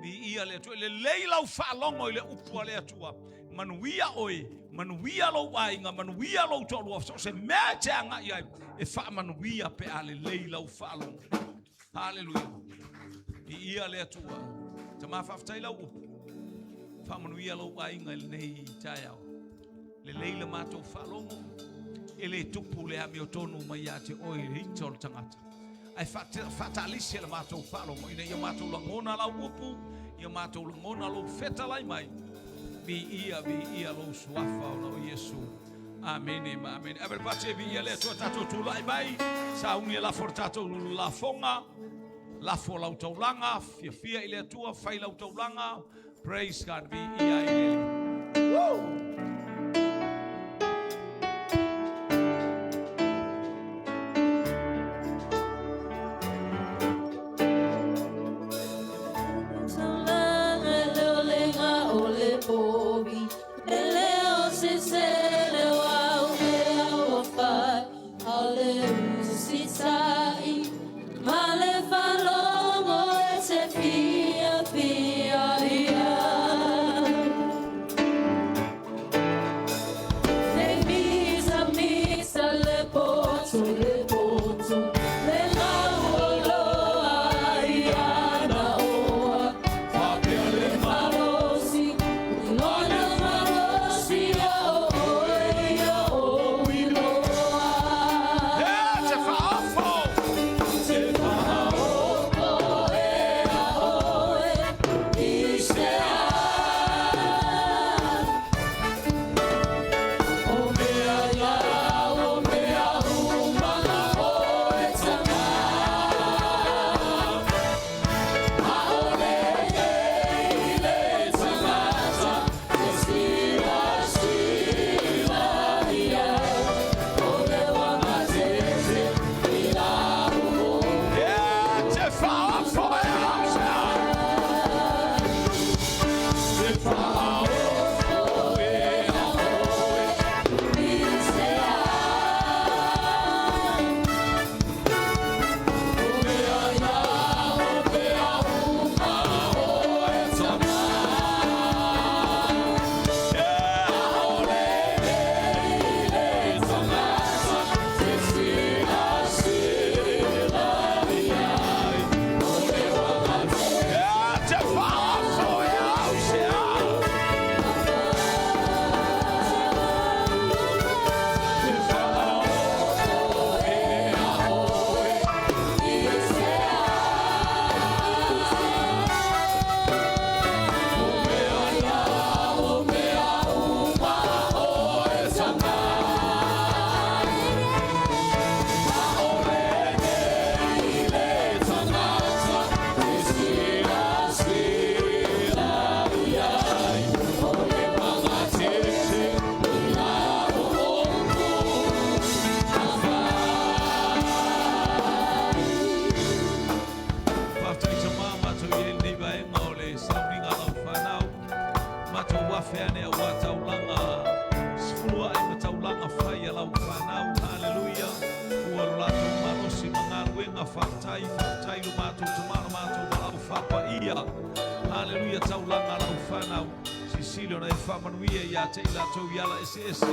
Ni ia le tu le leila fa longo le upu le atua. Manuia oi, manuia lo wainga, manuia lo tolu so se me tanga ia e fa manuia pe ale leila fa longo. Hallelujah. Ni ia le atua. Tama fa taila upu. Fa manuia lo wainga le nei taiao. Le leila mato fa longo. Ele tupu le ami otonu mai ate oi hitol tangata. Ai fatalisi le matou falo mo ina ia matou langona la upu ia matou langona lo feta lai mai vi ia lo suafa o lo Yesu. Amen. Amen. Everybody vi ia le to tato tu lai mai sa uni la fortato la fonga la fola utolanga fia ile tua faila utolanga. Praise God. Vi ia ile. Woo! Lord Mafene wa taulanga Sfua e taulanga fai lau whanau. Hallelujah. Ua lato marosi mangaruenga whatai lumato tumana mato walau whapa ia. Hallelujah. Taulanga lau whanau. Sicilio na e whamanuia ia te ilato iala ese.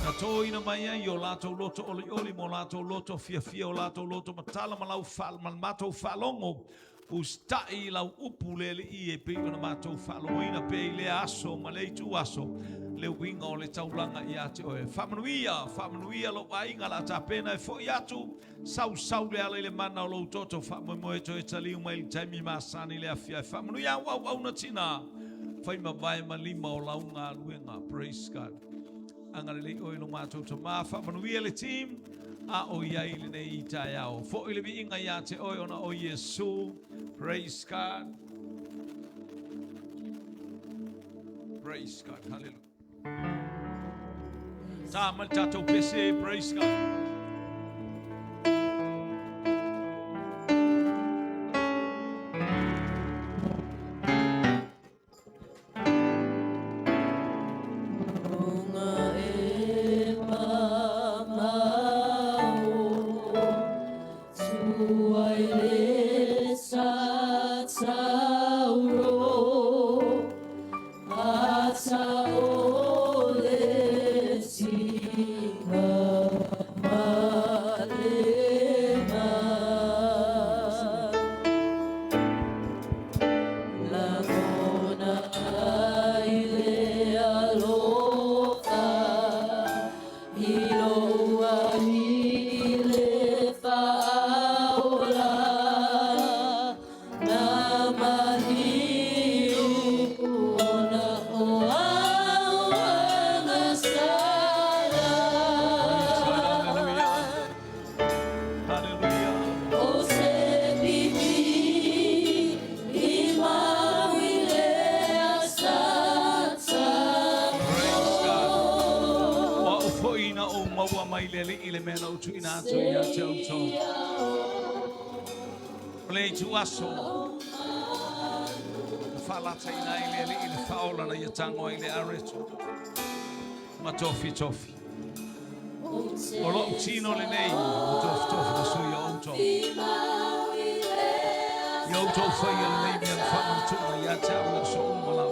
Na tō ina mai ai o lato loto oli mo lato loto fia o lato loto matala malau mato whalongo. Ustai lau upu lele I e pe ona matou whaaloina pe le aso ma le tu aso le winga o le taulanga I ate oe whamanuia lo ainga la tapena e fo I atu sau le ala le mana o lo toto whamoe to e taliu mai le taimi masani le afia whamanuia au na tina whai ma vai ma lima o launga luenga. Praise God. Angare le oe lo matou to ma whamanuia le team a o iai le nei I tai au fo I le winga I ate oe ona o Yesu. Praise God. Praise God. Hallelujah. Tamal tato pese. Praise God. Tango ile areto matofi olo tino le nei tofi da suya onto yo tofi le nei mi fa tuma ya tawo so mala.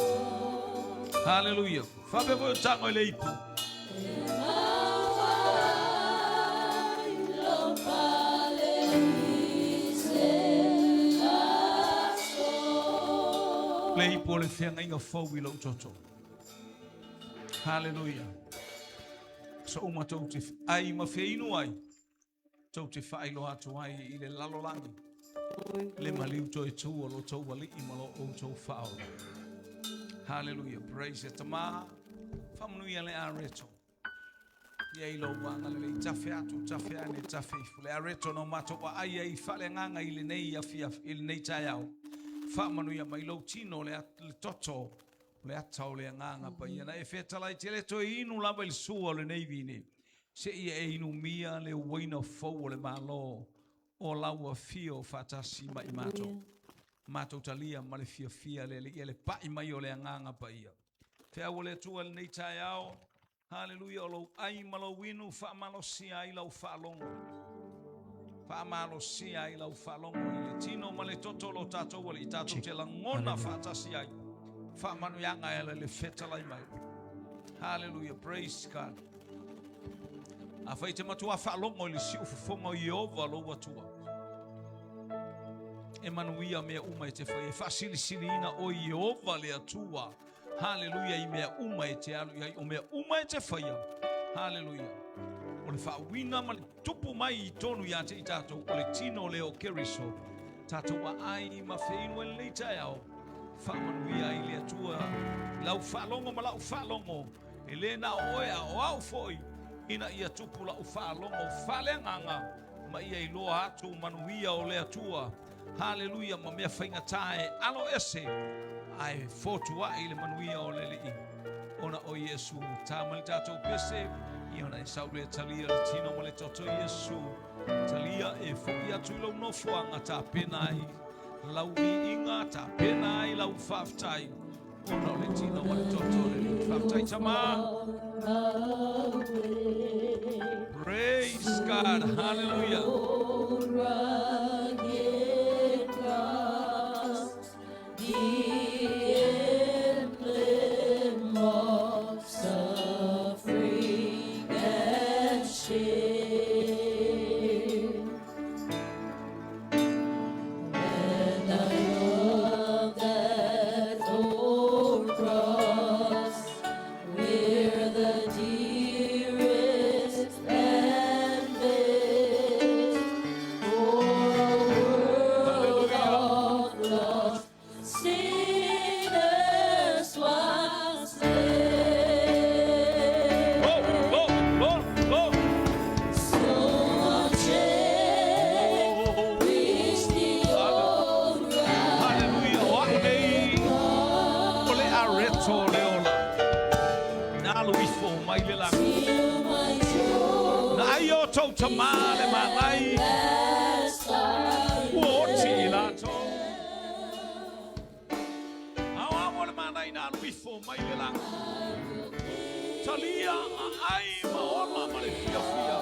Hallelujah. Fabe vo tango ile ipu play por le fianga inga fowi lo toto. Hallelujah. So uma tauti ai ma feinu ai tauti fai lo atu ai I le lalolangi le maliu to tu o lo to wali I malo o to fao. Hallelujah. Praise it. Tama famunuia le areto ye lo wanga le tafe ane tafe le areto no mato wa ai fale nganga I le nei afia I le nei tayao whamanuia mai lau tino le toto le atau le nganga pa ia na e whetalai te le to inu lava il sua le nei vine se ia e inu mia le waina fau le malo o laua fio fatasi mai mato talia ma le fia le pai mai o le nganga pa ia te au le tua le nei tai au. Hallelujah. O lau ai malo winu whamalo sia I lau whalongo Famalo sia I lau whalongo I le tino ma le toto lo tato wale I tato te la ngona fatasi ai whamanu yanga ele le whetalai mai. Hallelujah. Praise God. A whai te matua whalongo I le si ufufonga I ova lo watua e manuia mea uma te whai e whasili ina o I ova le atua. Hallelujah. I mea uma te alu I o mea uma te whai. Hallelujah. O le whawina ma le tupu mai I tonu ia te I tātou o le tino leo keriso tātou wa ai ma whainu e leita au whamanuia I le atua lau whalongo ma lau whalongo e le na oea o au foi ina ia tupu lau whalongo whalenganga ma ia I loa atu manuia o le atua. Hallelujah. Ma mea whainga tae alo ese ai fotua I le manuia o le li ona o Yesu tāmali tātou pese Iona e saule talia le tino ma le toto Yesu talia e foki atu lau nofuanga ta penai lau vi inga ta penai lau whaftai ona le tino ma le toto le Whaftai tama. Praise God. Hallelujah. Tamale malai woti lato awa wala manai na wifo mai la talia ai ma ona male fia fia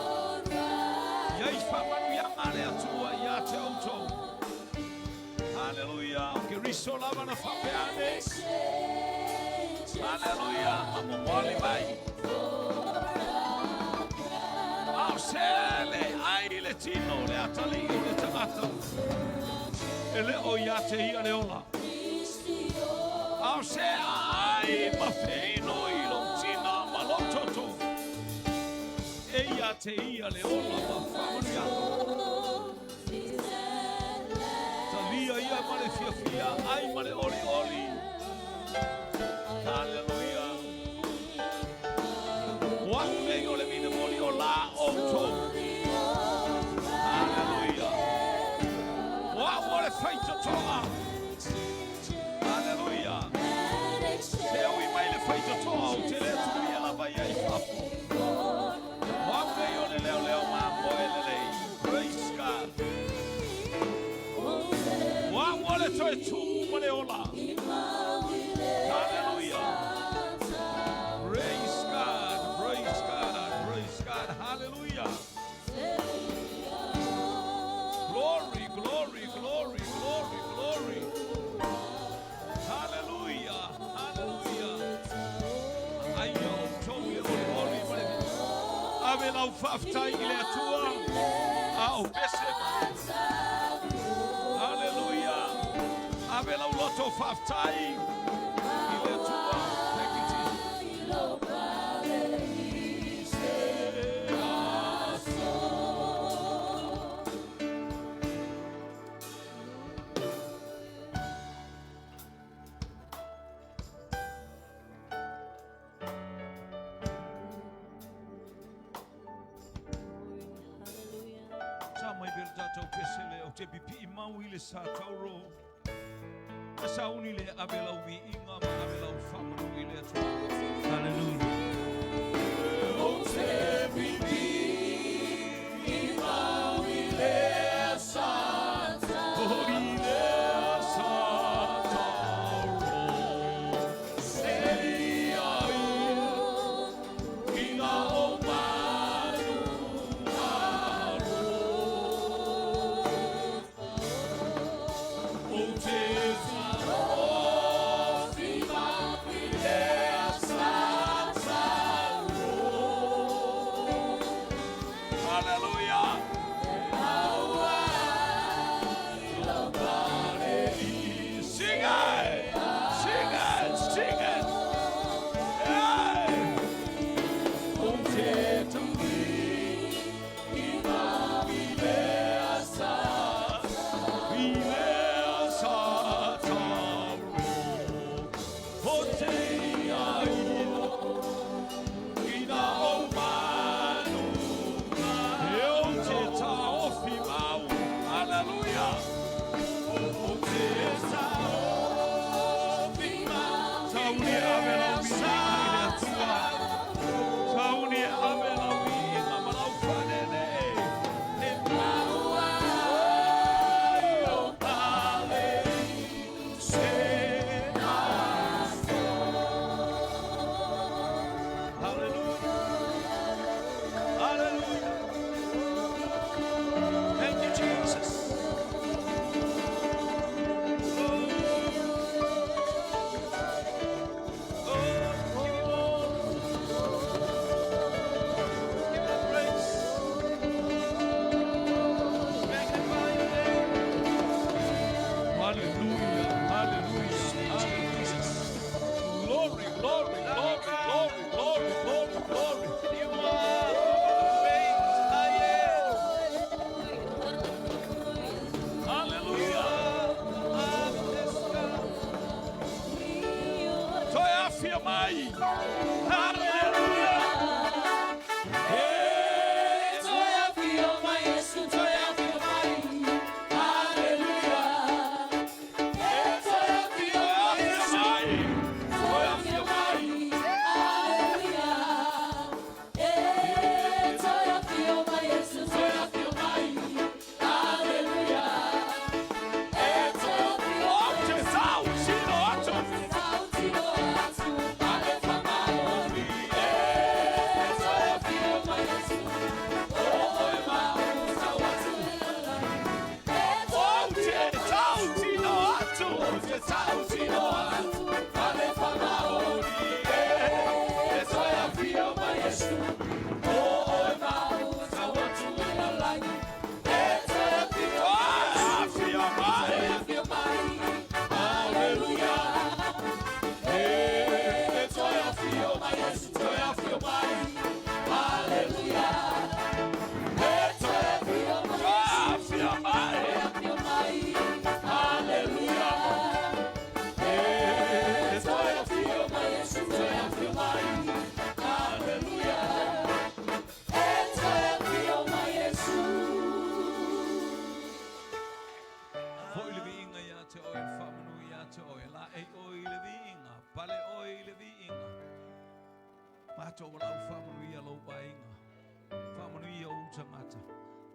yai papa ya male atua ya te auto hallelujah ke riso lava na fapeane hallelujah amo mole mai Sele ai le tino le atali le tamato ele o yate ia le ola au se ai ma feino i lo tina ma lo toto e yate ia le ola ma famonia talia ia ma le fia fia ai ma le oli oli hallelujah wa me yo le mine moli ola Auto. Hallelujah. What a fight to talk. Hallelujah. There we might fight to talk. Tell it to me, I buy a couple. What way on the Leo man, boy, praise God. What a toy to Moleola. Hallelujah. Praise God. Praise God. Praise God. Hallelujah. Glory, glory, glory, glory, glory. Hallelujah. Hallelujah. Ayo, tomi ori ave la ufafta ile tua. Au bese. Hallelujah. Ave la loto fafta ile tua. Thank you, Jesus. Te pipi mau ile sa tauro sa unile abela ubi inga ma abela ufamu ile tu hallelujah o te pipi mau ile sa tauro seria inga o yeah.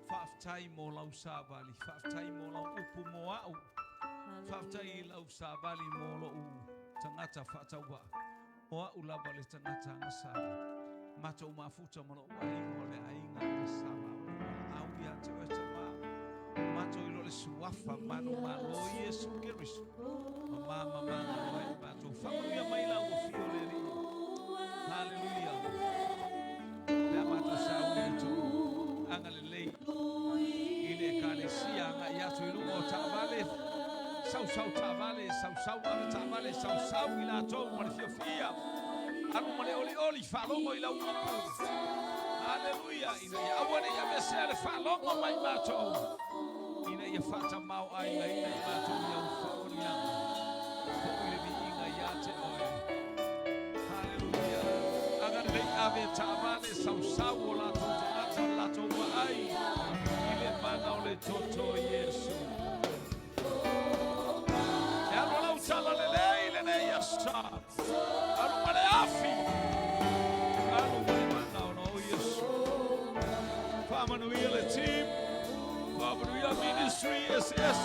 Whaftai mo lau sāwali, whaftai mo lau upu mo au, whaftai lau sāwali mo lau tangata whatawa, o au lava le tangata ngasara, matou mafuta mo lau aingo le ainga ngasara, au ia te weta mā, matou ilo le suafa mano malo Yesu Kirisu, mama mana mai matou whamanuia mai lau o fio le ri, hallelujah, le matou sāwali tō, anga le lei, Kalesia nga yatu ilungo tavale sau tavale sau ale tavale sau ila to mo fiofia anu mo le oli falongo ila upu haleluya ina ya awani ya mesele falongo mai mato ina ya fata mau ai ina ya mato ya ufoni ya ko ile bi inga yate oe haleluya aga le ave tavale sau la to ai le toto Yesu. Ya no la usala le ne yasa. Alu male afi. Alu male manao no Yesu. Famanuia le team. Famanuia ministry SS.